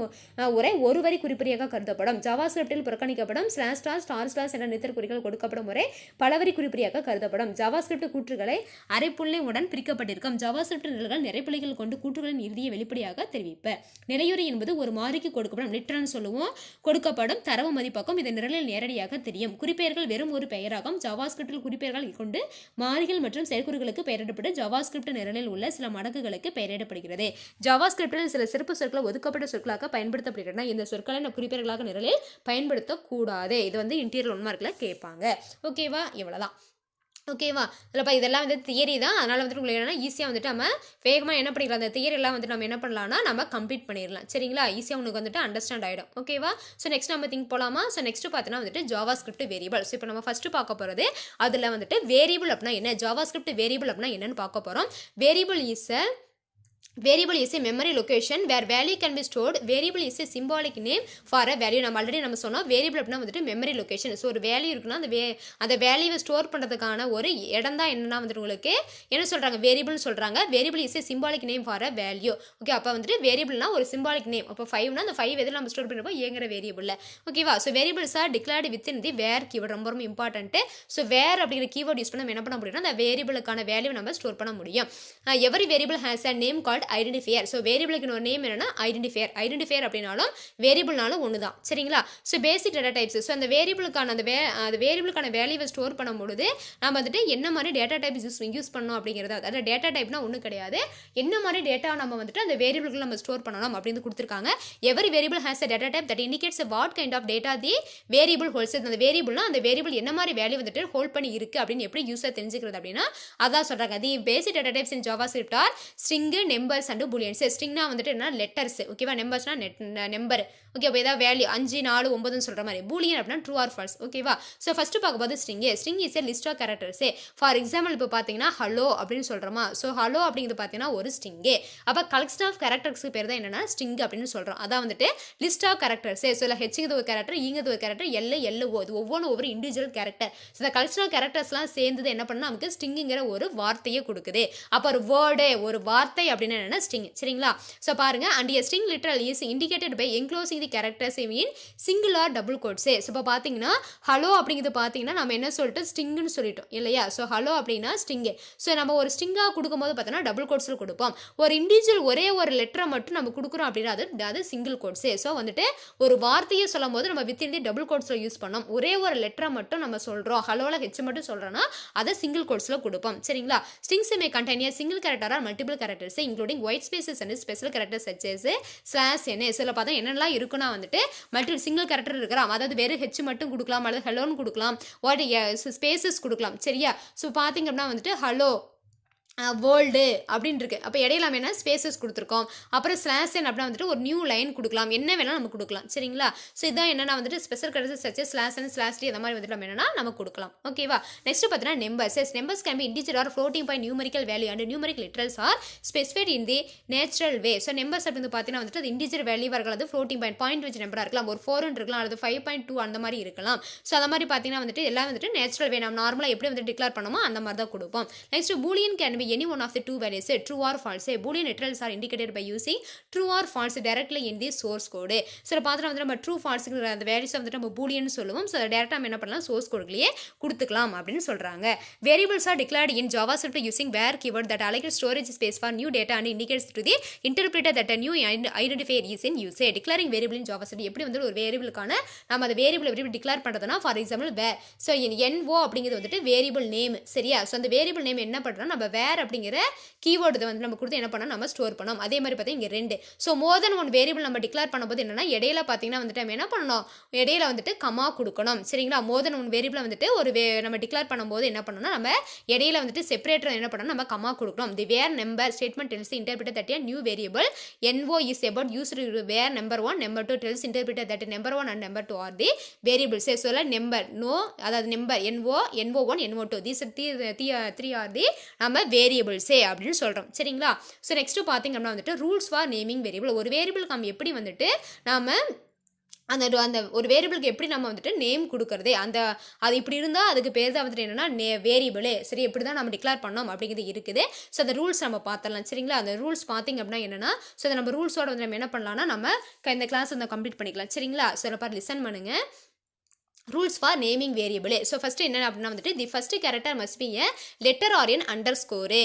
உரை ஒரு வரி குறிப்பறியாக கருதப்படும். ஜாவாஸ்கிரிப்டில் புறக்கணிக்கப்படும் ஸ்லாஷ் ஸ்டார் ஸ்லாஷ் என்ற நிறுத்தற்குறிகள் கொடுக்கப்படும் உரை பலவரி குறிப்பறியாக கருதப்படும். ஜாவாஸ்கிரிப்ட் கூற்றுகளை அரைப்புள்ளி உடன் பிரிக்கப்பட்டிருக்கும். ஜாவாஸ்கிரிப்ட் நிரல்கள் நிறைப்புள்ளிகள் கொண்டு கூற்றுகளின் இறுதியை வெளிப்படையாக தெரிவிப்ப. நிலையுறை என்பது ஒரு மாறிக்கு கொடுக்கப்படும், லிட்டர்னு சொல்லுவோம், கொடுக்கப்படும் தரவு மதிப்பாக்கும். இது நிரலில் நேரடியாக தெரியும். குறிப்பெயர்கள் வெறும் ஒரு பெயராகும். ஜாவாஸ்கிரிப்டில் குறிப்பெயர்கள் கொண்டு மாறிகள் மற்றும் செயற்குறிகளுக்கு பெயரிடப்பட்டு ஜாவாஸ்கிரிப்ட் நிரலில் உள்ள சில மடங்குகளுக்கு பெயரிடப்படுகிறது. ஜாவாஸ்கிரிப்டில் சில சிறப்பு சொற்களை ஒதுக்கப்பட்ட சொற்களாக பயன்படுத்தப்படுகின்றன. இந்த சொற்களை குறிப்பெயர்களாக நிரலில் பயன்படுத்தக்கூடாது. இது வந்து இன்டீரியர் 1 மார்க்ல கேட்பாங்க. ஓகேவா? இவ்வளவுதான். ஓகேவா? இல்லைப்பா இதெல்லாம் வந்து தியரி தான். அதனால் வந்துட்டு உங்களுக்கு என்னன்னா ஈஸியாக வந்துட்டு நம்ம வேகமாக என்ன பண்ணிக்கலாம், அந்த தியரியெல்லாம் வந்துட்டு நம்ம என்ன பண்ணலாம்னா நம்ம கம்ப்ளீட் பண்ணிடலாம். சரிங்களா? ஈஸியாக உனக்கு வந்துட்டு அண்டர்ஸ்டாண்ட் ஆகிடும். ஓகேவா? ஸோ நெக்ஸ்ட் நம்ம திங்க் போகலாமா? ஸோ நெக்ஸ்ட் பார்த்தீங்கன்னா வந்துட்டு ஜாவாஸ்கிரிப்ட் வேரியபிள். ஸோ இப்போ நம்ம ஃபஸ்ட்டு பார்க்க போகிறது அதில் வந்துட்டு வேரியபிள் அப்படின்னா என்ன, ஜாவாஸ்கிரிப்ட் வேரியபிள் அப்படின்னா என்னன்னு பார்க்க போகிறோம். Variable is a memory location where value can be stored. Variable is a symbolic name for a value. நம்ம ஆல்ரெடி நம்ம சொன்னோம் வேரியபிள் அப்படின்னா வந்துட்டு மெமரி லொகேஷன். ஸோ ஒரு வேல்யூ இருக்குன்னா அந்த வேல்யூவை ஸ்டோர் பண்ணுறதுக்கான ஒரு இடம் தான் என்னன்னா வந்துட்டு உங்களுக்கு என்ன சொல்கிறாங்க, வேரியபிள்னு சொல்கிறாங்க. Variable is a symbolic name for a value. Okay, அப்போ வந்துட்டு வேரியபிள்னா ஒரு சிம்பாலிக் நேம். அப்போ 5னா அந்த 5 எதில் நம்ம ஸ்டோர் பண்ணுறப்போ ஏங்கிற வேரியபிள். ஓகேவா? So variables are declared with in the var keyword. ரொம்ப ரொம்ப இம்பார்ட்டன்ட்டு. ஸோ வேர் அப்படிங்கிற கீவேர்ட் யூஸ் பண்ணி நம்ம என்ன பண்ண முடியும்னா அந்த வேரியபிளுக்கான வேல்யூ நம்ம ஸ்டோர் பண்ண முடியும். Every variable has a name called identifier. So வேரியபிளுக்கு ஒரு நேம் என்னன்னா ஐடென்டிஃபையர் அப்படின்னாலும் வேரியபிள்னாலும் ஒன்று தான். சரிங்களா? So basic data types. So அந்த வேரியபிளுக்கான அந்த வேரியபிளுக்கான வேல்யூவை ஸ்டோர் பண்ணும்போது நம்ம வந்துட்டு என்ன மாதிரி டேட்டா டைப்ஸ் யூஸ் பண்ணணும் அப்படிங்கிறது. அதாவது டேட்டா டைப்னா ஒன்றும் கிடையாது, என்ன மாதிரி டேட்டா நம்ம வந்துட்டு அந்த வேரியபிளுக்கு நம்ம ஸ்டோர் பண்ணணும் அப்படின்னு கொடுத்துருக்காங்க. Every variable has a data type that indicates what kind of data the variable holds. அந்த வேரியபிள்னா அந்த வேரியபிள் என்ன மாதிரி வேல்யூ வந்துட்டு ஹோல்ட் பண்ணி இருக்கு அப்படின்னு எப்படி யூஸர் தெரிஞ்சுக்கிறது அப்படின்னா அதான் சொல்றாங்க. The basic data types in JavaScript are string, numbers and booleans. ஸ்ட்ரிங்னா வந்துட்டு என்ன, லெட்டர்ஸ். ஓகேவா? நம்பர்ஸ்னா நம்பர். ஓகே, அப்போ ஏதாவது வேல்யூ 5, 4, 9 சொல்ற மாதிரி. பூலியன் அப்படின்னா ட்ரூ ஆர் ஃபால்ஸ். ஓகேவா? ஸோ ஃபர்ஸ்ட் பார்க்கும்போது string is a list of characters. For example இப்போ பார்த்தீங்கன்னா ஹலோ அப்படின்னு சொல்றோமா. ஸோ ஹலோ அப்படிங்கிறது பார்த்தீங்கன்னா ஒரு ஸ்ட்ரிங். அப்போ கலெக்ஷன் ஆஃப் கேரக்டர்ஸ்க்கு பேர் தான் என்னன்னா ஸ்ட்ரிங் அப்படின்னு சொல்றோம். அதான் வந்துட்டு லிஸ்ட் ஆஃப் கேரக்டர்ஸ். ஸோ இல்லை ஹெச்ங்கிறது ஒரு கேரக்டர், ஈங்கிறது ஒரு கேரக்டர், எல்ஓ இது ஒவ்வொன்றும் ஒவ்வொரு இண்டிவிஜுவல் கேரக்டர். ஸோ இந்த கலெக்ஷன் ஆஃப் கேரக்டர்ஸ்லாம் சேர்ந்தது என்ன பண்ணா நமக்கு ஸ்ட்ரிங்குங்கிற ஒரு வார்த்தையை கொடுக்குது. அப்போ ஒரு வேர்டு, ஒரு வார்த்தை அப்படின்னு என்னன்னா ஸ்ட்ரிங். சரிங்களா? ஸோ பாருங்க, and a string literal is indicated by enclosing the the characters in single or double கோட்ஸே. ஸோ இப்போ பார்த்தீங்கன்னா ஹலோ அப்படிங்கிறது பார்த்தீங்கன்னா நம்ம என்ன சொல்லிட்டு ஸ்டிங்குன்னு சொல்லிட்டோம் இல்லையா. ஸோ ஹலோ அப்படின்னா ஸ்டிங்கு. ஸோ நம்ம ஒரு ஸ்டிங்காக கொடுக்கும்போது பார்த்தோன்னா டபுள் கோட்ஸில் கொடுப்போம். ஒரு இண்டிவிஜுவல் ஒரே ஒரு லெட்டரை மட்டும் நம்ம கொடுக்குறோம் அப்படின்னா அது சிங்கிள் கோட்ஸே. ஸோ வந்துட்டு ஒரு வார்த்தையை சொல்லும் போது நம்ம வித் இன் தி டபுள் கோட்ஸில் யூஸ் பண்ணோம். ஒரே ஒரு லெட்டரை மட்டும் நம்ம சொல்கிறோம், ஹலோவில் ஹெச் மட்டும் சொல்கிறோன்னா அதை சிங்கிள் கோட்ஸில் கொடுப்போம். சரிங்களா. Strings May contain a single character or multiple characters including white spaces and special characters such as slash n. இதில் பார்த்தா என்னெல்லாம் இருக்குன்னா வந்துட்டு மல்டி சிங்கிள் கேரக்டர் இருக்கிறான், அதாவது வெறும் ஹெச் மட்டும் கொடுக்கலாம், அல்லது ஹலோன்னு கொடுக்கலாம், வாட் ஸ்பேசஸ் கொடுக்கலாம். சரியா. ஸோ பார்த்தீங்க அப்படின்னா வந்துட்டு ஹலோ வேர்ல்டு அப்படின்னு இருக்குது. அப்போ இடையில நம்ம என்ன ஸ்பேசஸ் கொடுத்துருக்கோம். அப்புறம் ஸ்லாஷ் என் அப்படின்னா வந்துட்டு ஒரு நியூ லைன் கொடுக்கலாம், என்ன வேணாலும் நம்ம கொடுக்கலாம். சரிங்களா. ஸோ இதான் என்னென்னா வந்துட்டு special characters such slash and slash t அந்த மாதிரி வந்துட்டு நம்ம என்னன்னா நம்ம கொடுக்கலாம். ஓகேவா. நெக்ஸ்ட் பார்த்தீங்கன்னா numbers can be integer or floating point numerical value and numeric literals are specified in the natural way. So numbers அப்படின்னு பார்த்தீங்கன்னா வந்துட்டு அது இன்டிஜர் வேல்யூவாக இருக்கலாம், அது ஃப்ளோட்டிங் பாயிண்ட் வச்சு நம்பராக இருக்கலாம், ஒரு 4 இருக்கலாம், அல்லது 5.2 அந்த மாதிரி இருக்கலாம். ஸோ அந்த மாதிரி பார்த்தீங்கன்னா வந்துட்டு எல்லாம் வந்துட்டு நேச்சுரல் வே நம்ம நார்மலாக எப்படி வந்து டிக்ளேர் பண்ணமோ அந்த மாதிரி தான் கொடுப்போம். Next Boolean can be any one of the two values, true or false. Boolean literals are indicated by using true or false directly in the source code. So பாத்தீங்கன்னா வந்து நம்ம true falseங்கிற அந்த வேல்யூஸ் வந்து நம்ம boolean சொல்லுவோம். ஸோ டைரக்டா நம்ம என்ன பண்ணலாம், சோர்ஸ் கோட்லயே கொடுத்துக்கலாம் அப்படின்னு சொல்றாங்க. Variables are declared in JavaScript using where keyword that allocates storage space for new data and indicates to the interpreter that a new identifier is in use. Declaring variable in JavaScript எப்படி வந்து ஒரு வேரியபிளுக்கான நம்ம அந்த வேரியபிள் எப்படி டிக்ளேர் பண்றதுனா for example var. So NO அப்படிங்கிறது வந்துட்டு வேரியபிள் நேம். சரியா. ஸோ அந்த வேரியபிள் நேம் என்ன பண்றோம், நம்ம வேர் அப்படிங்கிற கீவேர்டு வந்து நம்ம கொடுத்து என்ன பண்ணோம், நம்ம ஸ்டோர் பண்ணோம். அதே மாதிரி பார்த்தீங்கன்னா இங்கே 2. ஸோ மோர் தென் ஒன் வேரியபிள் நம்ம டிக்ளேர் பண்ணும்போது என்னன்னா இடையில பார்த்தீங்கன்னா வந்துட்டு நம்ம என்ன பண்ணணும், இடையில வந்துட்டு கமா கொடுக்கணும். சரிங்களா. மோர் தென் ஒன் வேரியபிள் வந்துட்டு ஒரு நம்ம டிக்ளேர் பண்ணும்போது என்ன பண்ணணும்னா நம்ம இடையில வந்துட்டு செப்பரேட்டர் என்ன பண்ணணும், நம்ம கமா கொடுக்கணும். The var number statement tells the interpreter that a new variable NO is about used where number 1 number 2 tells interpreter that number 1 and number 2 are the variables. So number no அதாவது number NO1 NO2 these three are the நம்ம வேரியபிள்ஸ் அப்படின்னு சொல்றோம். சரிங்களா. ஸோ நெக்ஸ்ட் பார்த்தீங்க அப்படின்னா வந்துட்டு ரூல்ஸ் ஃபார் நேமிங் வேரியபிள். ஒரு வேரியபிளுக்கு நம்ம எப்படி வந்துட்டு நாம அந்த ஒரு வேரியபிளுக்கு எப்படி நம்ம வந்துட்டு நேம் கொடுக்கறது, அந்த அது இப்படி இருந்தால் அதுக்கு பேர் தான் வந்துட்டு என்னன்னா வேரியபிளே. சரி, எப்படி தான் நம்ம டிக்ளேர் பண்ணோம் அப்படிங்கிறது இருக்குது. ஸோ அந்த ரூல்ஸ் நம்ம பார்த்துடலாம். சரிங்களா. அந்த ரூல்ஸ் பார்த்தீங்க அப்படின்னா என்னன்னா, ஸோ அந்த நம்ம ரூல்ஸோட வந்து நம்ம என்ன பண்ணலாம்னா நம்ம இந்த கிளாஸ் வந்து கம்ப்ளீட் பண்ணிக்கலாம். சரிங்களா. ஸோ பாரு லிசன் பண்ணுங்க. rules for naming variable. So first என்ன அப்படினா வந்துட்டு the first character must be a letter or an underscore.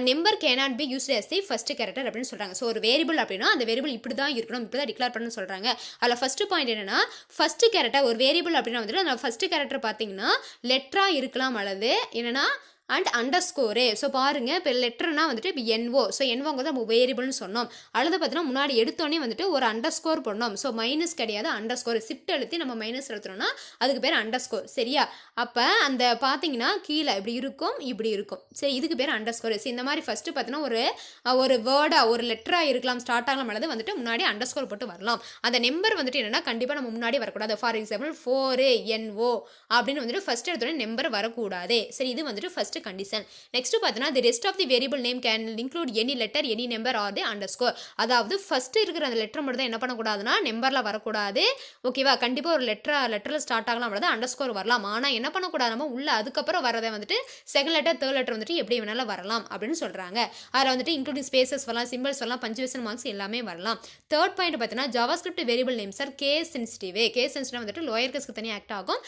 Number cannot be used as the first character அப்படின்னு சொல்றாங்க. ஸோ ஒரு வேரியபிள் அப்படின்னா அந்த வேரியபிள் இப்படி தான் இருக்கணும், இப்படி தான் டிக்ளேர் பண்ணணும்னு சொல்றாங்க. அதில் ஃபர்ஸ்ட் பாயிண்ட் என்னன்னா, ஃபர்ஸ்ட் கேரக்டர் ஒரு வேரியபிள் அப்படின்னா வந்துட்டு அந்த ஃபர்ஸ்ட் கேரக்டர் பார்த்தீங்கன்னா லெட்டரா இருக்கலாம், அல்லது என்னன்னா அண்ட் அண்டர்ஸ்கோரு. ஸோ பாருங்க, இப்போ லெட்டர்னா வந்துட்டு இப்போ NO. ஸோ NOங்கிறது நம்ம வேரியபிள்னு சொன்னோம். அல்லது பார்த்தீங்கன்னா முன்னாடி எடுத்தோடனே வந்துட்டு ஒரு அண்டர்ஸ்கோர் பண்ணோம். ஸோ மைனஸ் கிடையாது, அண்டர்ஸ்கோர். ஷிஃப்ட் அழுத்தி நம்ம மைனஸ் எழுத்துறோம்னா அதுக்கு பேர் அண்டர்ஸ்கோர். சரியா. அப்போ அந்த பார்த்தீங்கன்னா கீழே இப்படி இருக்கும், இப்படி இருக்கும். சரி, இதுக்கு பேர் அண்டர்ஸ்கோர். சரி, இந்த மாதிரி ஃபர்ஸ்ட் பார்த்தீங்கன்னா ஒரு வேர்டாக ஒரு லெட்டராக இருக்கலாம், ஸ்டார்ட் ஆகலாம், அல்லது வந்துட்டு முன்னாடி அண்டர்ஸ்கோர் போட்டு வரலாம். அந்த நம்பர் வந்துட்டு என்னன்னா கண்டிப்பாக நம்ம முன்னாடி வரக்கூடாது. ஃபார் எக்ஸாம்பிள் 4 NO அப்படின்னு வந்துட்டு ஃபர்ஸ்ட் எடுத்தோடனே நம்பர் வரக்கூடாது. சரி, இது வந்துட்டு ஃபர்ஸ்ட் கண்டிஷன். நெக்ஸ்ட் பார்த்தீங்கன்னா the rest of the variable name can include any letter, any number or the underscore. அதாவது ஃபர்ஸ்ட் இருக்கிற அந்த லெட்டர் மட்டும் தான் என்ன பண்ணக்கூடாதுன்னா நம்பர்ல வரக்கூடாது. ஓகேவா. கண்டிப்பாக ஒரு லெட்டர்ல ஸ்டார்ட் ஆகலாம், அல்லது அண்டர்ஸ்கோர் வரலாம். ஆனால் என்ன பண்ணக்கூடாது, நம்ம உள்ள அதுக்கப்புறம் வரதை வந்துட்டு செகண்ட் லெட்டர் தேர்ட் லெட்டர் வந்துட்டு எப்படி வேணாலும் வரலாம் அப்படின்னு சொல்றாங்க. அதில் வந்துட்டு இன்க்ளூடிங் ஸ்பேசஸ் வரலாம், சிம்பிள்ஸ் வரலாம், பஞ்சுவேஷன் மார்க்ஸ் எல்லாமே வரலாம். தேர்ட் பாயிண்ட் பார்த்தீங்கன்னா JavaScript variable names are case sensitive. Case sensitive வந்துட்டு லோயர் கேஸ்க்கு தனியாக ஆக்ட் ஆகும்,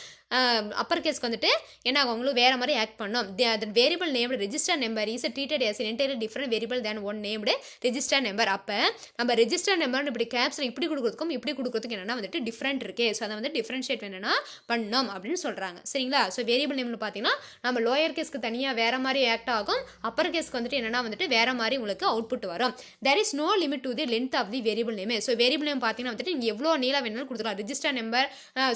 அப்பர் கேஸ்க்கு வந்துட்டு என்ன ஆகும், உங்களுக்கு வேற மாதிரி ஆக்ட் பண்ணும். Variable named register number is treated as an entirely different variable than one named register number. அப்போ நம்ம ரெஜிஸ்டர் நம்பர்னு இப்படி கேப்ஸில் இப்படி கொடுக்குறதுக்கும் இப்படி கொடுக்குறதுக்கு என்னன்னா வந்துட்டு டிஃப்ரெண்ட் இருக்கு. ஸோ அதை வந்து டிஃப்ரென்ஷியேட் என்னன்னா பண்ணணும் அப்படின்னு சொல்றாங்க. சரிங்களா. ஸோ வேரியபிள் நேம்னு பார்த்தீங்கன்னா நம்ம லோயர் கேஸ்க்கு தனியாக வேற மாதிரி ஆக்ட் ஆகும், அப்பர் கேஸ்க்கு வந்துட்டு என்னன்னா வந்துட்டு வேற மாதிரி உங்களுக்கு அவுட்புட் வரும். there is no limit to the length of the variable name. So variable name பார்த்தீங்கன்னா வந்துட்டு நீங்கள் எவ்வளோ நீளம் வேணாலும் கொடுத்துக்கலாம். Register number,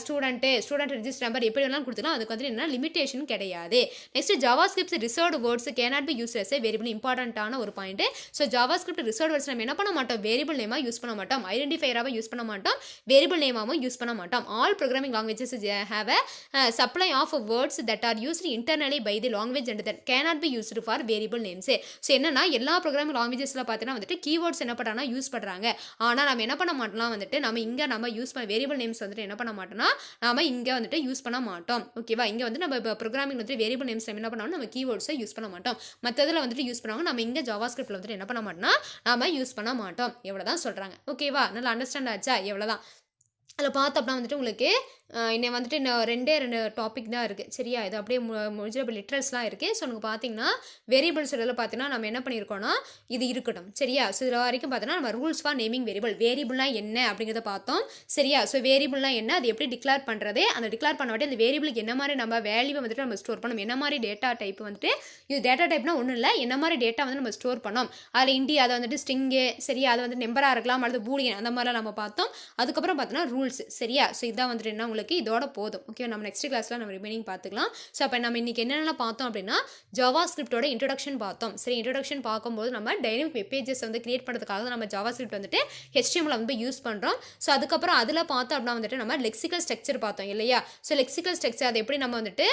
student register number எப்படி வேணாலும் கொடுத்துக்கலாம். அதுக்கு வந்துட்டு என்ன லிமிடேஷன் கிடையாது. Next JavaScript reserved words cannot be used as a variable. இம்பார்ட்டன்ட்டான ஒரு point. So JavaScript reserved words நம்ம என்ன பண்ண மாட்டோம், வேரியபிள் நேமாக யூஸ் பண்ண மாட்டோம், ஐடென்டிஃபையராக யூஸ் பண்ண மாட்டோம், வேரியபிள் நேமாகவும் யூஸ் பண்ண மாட்டோம். All programming languages have a supply of words that are used internally by the language and that cannot be used for variable names. So என்னன்னா எல்லா ப்ரோக்ராமிங் லாங்குவேஜஸ்ல பார்த்தீங்கன்னா வந்துட்டு கீவேர்ட்ஸ் என்ன பண்ணுறாங்கன்னா யூஸ் பண்ணுறாங்க. ஆனால் நம்ம என்ன பண்ண மாட்டோம்னா வந்துட்டு நம்ம யூஸ் பண்ண வேரியபிள் நேம்ஸ் வந்துட்டு என்ன பண்ண மாட்டோம்னா நம்ம இங்கே வந்துட்டு யூஸ் பண்ண மாட்டோம். ஓகேவா. இங்கே வந்து நம்ம ப்ரோக்ராமிங் வந்துட்டு வேரியபிள் நேம்ஸ் என்ன பண்ணோம், நம்ம கீவேர்ட்ஸை யூஸ் பண்ண மாட்டோம். மற்றதில் வந்துட்டு யூஸ் பண்ணுவாங்க, நம்ம இங்கே ஜாவாஸ்கிரிப்ட்ல வந்துட்டு என்ன பண்ண மாட்டோம்னா நம்ம யூஸ் பண்ண மாட்டோம். எவ்வளோதான் சொல்கிறாங்க. ஓகேவா. நல்லா அண்டர்ஸ்டாண்ட் ஆச்சா. எவ்வளோதான். அதில் பார்த்தோம் அப்படின்னா வந்துட்டு உங்களுக்கு இன்னும் வந்துட்டு இன்னும் ரெண்டு டாபிக் தான் இருக்குது சரியா. இது அப்படியே முடிஞ்ச லிட்ரல்ஸ்லாம் இருக்குது. ஸோ நமக்கு பார்த்தீங்கன்னா வேரியபிள்ஸ் இதில் பார்த்தீங்கன்னா நம்ம என்ன பண்ணியிருக்கோம்னா இது இருக்கட்டும் சரியா. ஸோ இதில் வரைக்கும் பார்த்தோன்னா நம்ம ரூல்ஸ் ஃபார் நேமிங் வேரியபிள்னா என்ன அப்படிங்கிறத பார்த்தோம் சரியா. ஸோ வேரியபிள்னா என்ன, அது எப்படி டிக்ளேர் பண்ணுறது, அந்த டிக்ளேர் பண்ண வாட்டி அந்த வேரியபிளுக்கு என்ன மாதிரி நம்ம வேல்யூவை வந்துட்டு நம்ம ஸ்டோர் பண்ணணும், என்ன மாதிரி டேட்டா டைப் வந்துட்டு இது டேட்டா டைப்னா ஒன்றும் இல்லை, என்ன மாதிரி டேட்டா வந்து நம்ம ஸ்டோர் பண்ணோம், அதில் இண்டி அதை வந்துட்டு ஸ்ட்ரிங்கு சரியா, அது வந்து நம்பராக இருக்கலாம் அல்லது பூலியன் அந்த மாதிரிலாம் நம்ம பார்த்தோம். அதுக்கப்புறம் பார்த்தோன்னா ரூல்ஸ் சரியா. ஸோ இதான் வந்துட்டு என்ன உங்களுக்கு இதோட போதும் ஓகே. நம்ம நெக்ஸ்ட் கிளாஸில் நம்ம ரிமைனிங் பார்த்துக்கலாம். ஸோ அப்போ நம்ம இன்றைக்கி என்னென்னலாம் பார்த்தோம் அப்படின்னா ஜாவா ஸ்கிரிப்டோட இன்ட்ரடக்ஷன் பார்த்தோம் சரி. இன்ட்ரடக்ஷன் பார்க்கும்போது நம்ம டைனமிக் வெப் பேஜஸ் வந்து கிரியேட் பண்ணுறதுக்காக தான் நம்ம ஜாவா ஸ்கிரிப்ட் வந்துட்டு HTML வந்து யூஸ் பண்ணுறோம். ஸோ அதுக்கப்புறம் அதில் பார்த்தோம் அப்படின்னா வந்துட்டு நம்ம லெக்சிக்கல் ஸ்ட்ரக்சர் பார்த்தோம் இல்லையா. ஸோ லெக்சிக்கல் ஸ்ட்ரக்சர் அதை எப்படி நம்ம வந்துட்டு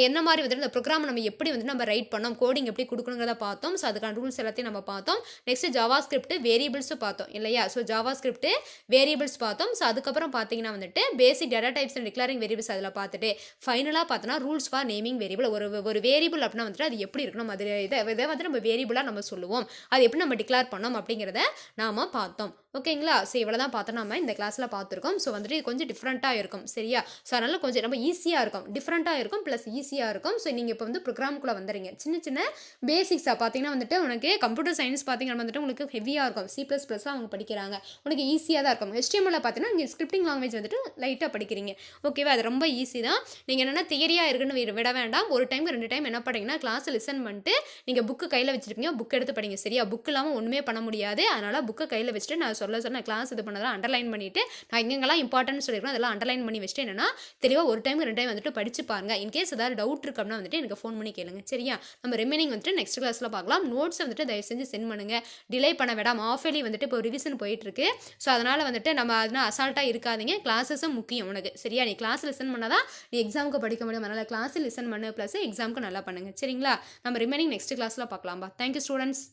என்ன மாதிரி வந்துட்டு இந்த ப்ரோக்ராம் நம்ம எப்படி வந்து நம்ம ரைட் பண்ணோம், கோடிங் எப்படி கொடுக்கணுங்கிறத பார்த்தோம். ஸோ அதுக்கான ரூல்ஸ் எல்லாத்தையும் நம்ம பார்த்தோம். நெக்ஸ்ட் ஜாவா ஸ்கிரிப்ட் வேரியபிள்ஸும் பார்த்தோம் இல்லையா. ஸோ ஜாவா ஸ்கிரிப்ட் வேரியபிள்ஸ் பார்த்தோம். ஸோ அதுக்கப்புறம் பார்த்தீங்கன்னா வந்துட்டு பேசிக் data types and declaring variables அதில் பார்த்துட்டு ஃபைனலாக பார்த்தோன்னா ரூல்ஸ் ஃபார் நேமிங் வேரியபிள். ஒரு வேரியபிள் அப்படின்னா வந்துட்டு அது எப்படி இருக்கணும், அது இதை வந்து நம்ம வேரியபிளாக நம்ம சொல்லுவோம், அது எப்படி நம்ம டிக்ளேர் பண்ணோம் அப்படிங்கிறத நாம் பார்த்தோம் ஓகேங்களா. ஸோ இவ்வளோ தான் பார்த்தோம் நம்ம இந்த கிளாஸில் பார்த்துருக்கோம். ஸோ வந்துட்டு இது கொஞ்சம் டிஃப்ரெண்ட்டாக இருக்கும் சரியா. ஸோ அதனால் கொஞ்சம் ரொம்ப ஈஸியாக இருக்கும், டிஃப்ரெண்ட்டாக இருக்கும் ப்ளஸ் ஈஸியாக இருக்கும். ஸோ நீங்கள் இப்போ வந்து ப்ரோக்ராமுக்குள்ளே வந்துடுங்க. சின்ன சின்ன பேசிக்ஸாக பார்த்தீங்கன்னா வந்துட்டு உனக்கு கம்ப்யூட்டர் சயின்ஸ் பார்த்தீங்கன்னா வந்துட்டு உங்களுக்கு ஹெவியாக இருக்கும். C++லாம் அவங்க படிக்கிறாங்க, உனக்கு ஈஸியாக தான் இருக்கும். HTML பார்த்தீங்கன்னா நீங்கள் ஸ்கிரிப்டிங் லாங்குவேஜ் வந்துட்டு லைட்டாக படிக்கிறீங்க ஓகேவா. அது ரொம்ப ஈஸி தான். நீங்கள் என்னென்னா தியரியாக இருக்குன்னு விட வேண்டாம். ஒரு டைம் 2 டைம் என்ன பண்ணீங்கன்னா கிளாஸை லிசன் பண்ணிட்டு நீங்கள் புக்கு கையில் வச்சுருப்பீங்க, புக் எடுத்து படிங்க சரியா. புக் இல்லாமல் ஒன்றுமே பண்ண முடியாது. அதனால் புக்கை கையில் வச்சுட்டு நான் சொல்ல கிளாஸ் இது பண்ணதெல்லாம் அண்டர்லைன் பண்ணிவிட்டு நான் எங்கெங்கெல்லாம் இம்பார்ட்டன்ட் சொல்லியிருக்கோம் அதெல்லாம் அண்டர்லைன் பண்ணி வச்சுட்டு என்னன்னா தெளிவாக ஒரு டைம் 2 டைம் வந்துட்டு படிச்சு பாருங்க. இன்கேஸ் ஏதாவது டவுட் இருக்கு அப்படின்னா வந்துட்டு எனக்கு ஃபோன் பண்ணி கேளுங்க சரியா. நம்ம ரிமைனிங் வந்துட்டு நெக்ஸ்ட் கிளாஸில் பார்க்கலாம். நோட்ஸ் வந்துட்டு தயவு செஞ்சு சென்ட் பண்ணுங்க, டிலே பண்ண வேண்டாம். ஆஃபேலி வந்துட்டு இப்போ ரிவிஷன் போயிட்டு இருக்கு. ஸோ அதனால் வந்துட்டு நம்ம அதனால் அசால்ட்டாக இருக்காதீங்க. கிளாஸஸும் முக்கியம் உனக்கு சரியா. நீ கிளாஸ் லிசன் பண்ணாதான் நீ எக்ஸாமுக்கு படிக்க முடியும். அதனால் கிளாஸ் லிசன் பண்ணு ப்ளஸ் எக்ஸாமுக்கு நல்லா பண்ணுங்க சரிங்களா. நம்ம ரிமைனிங் நெக்ஸ்ட் கிளாஸில் பார்க்கலாம்பா. Thank you students.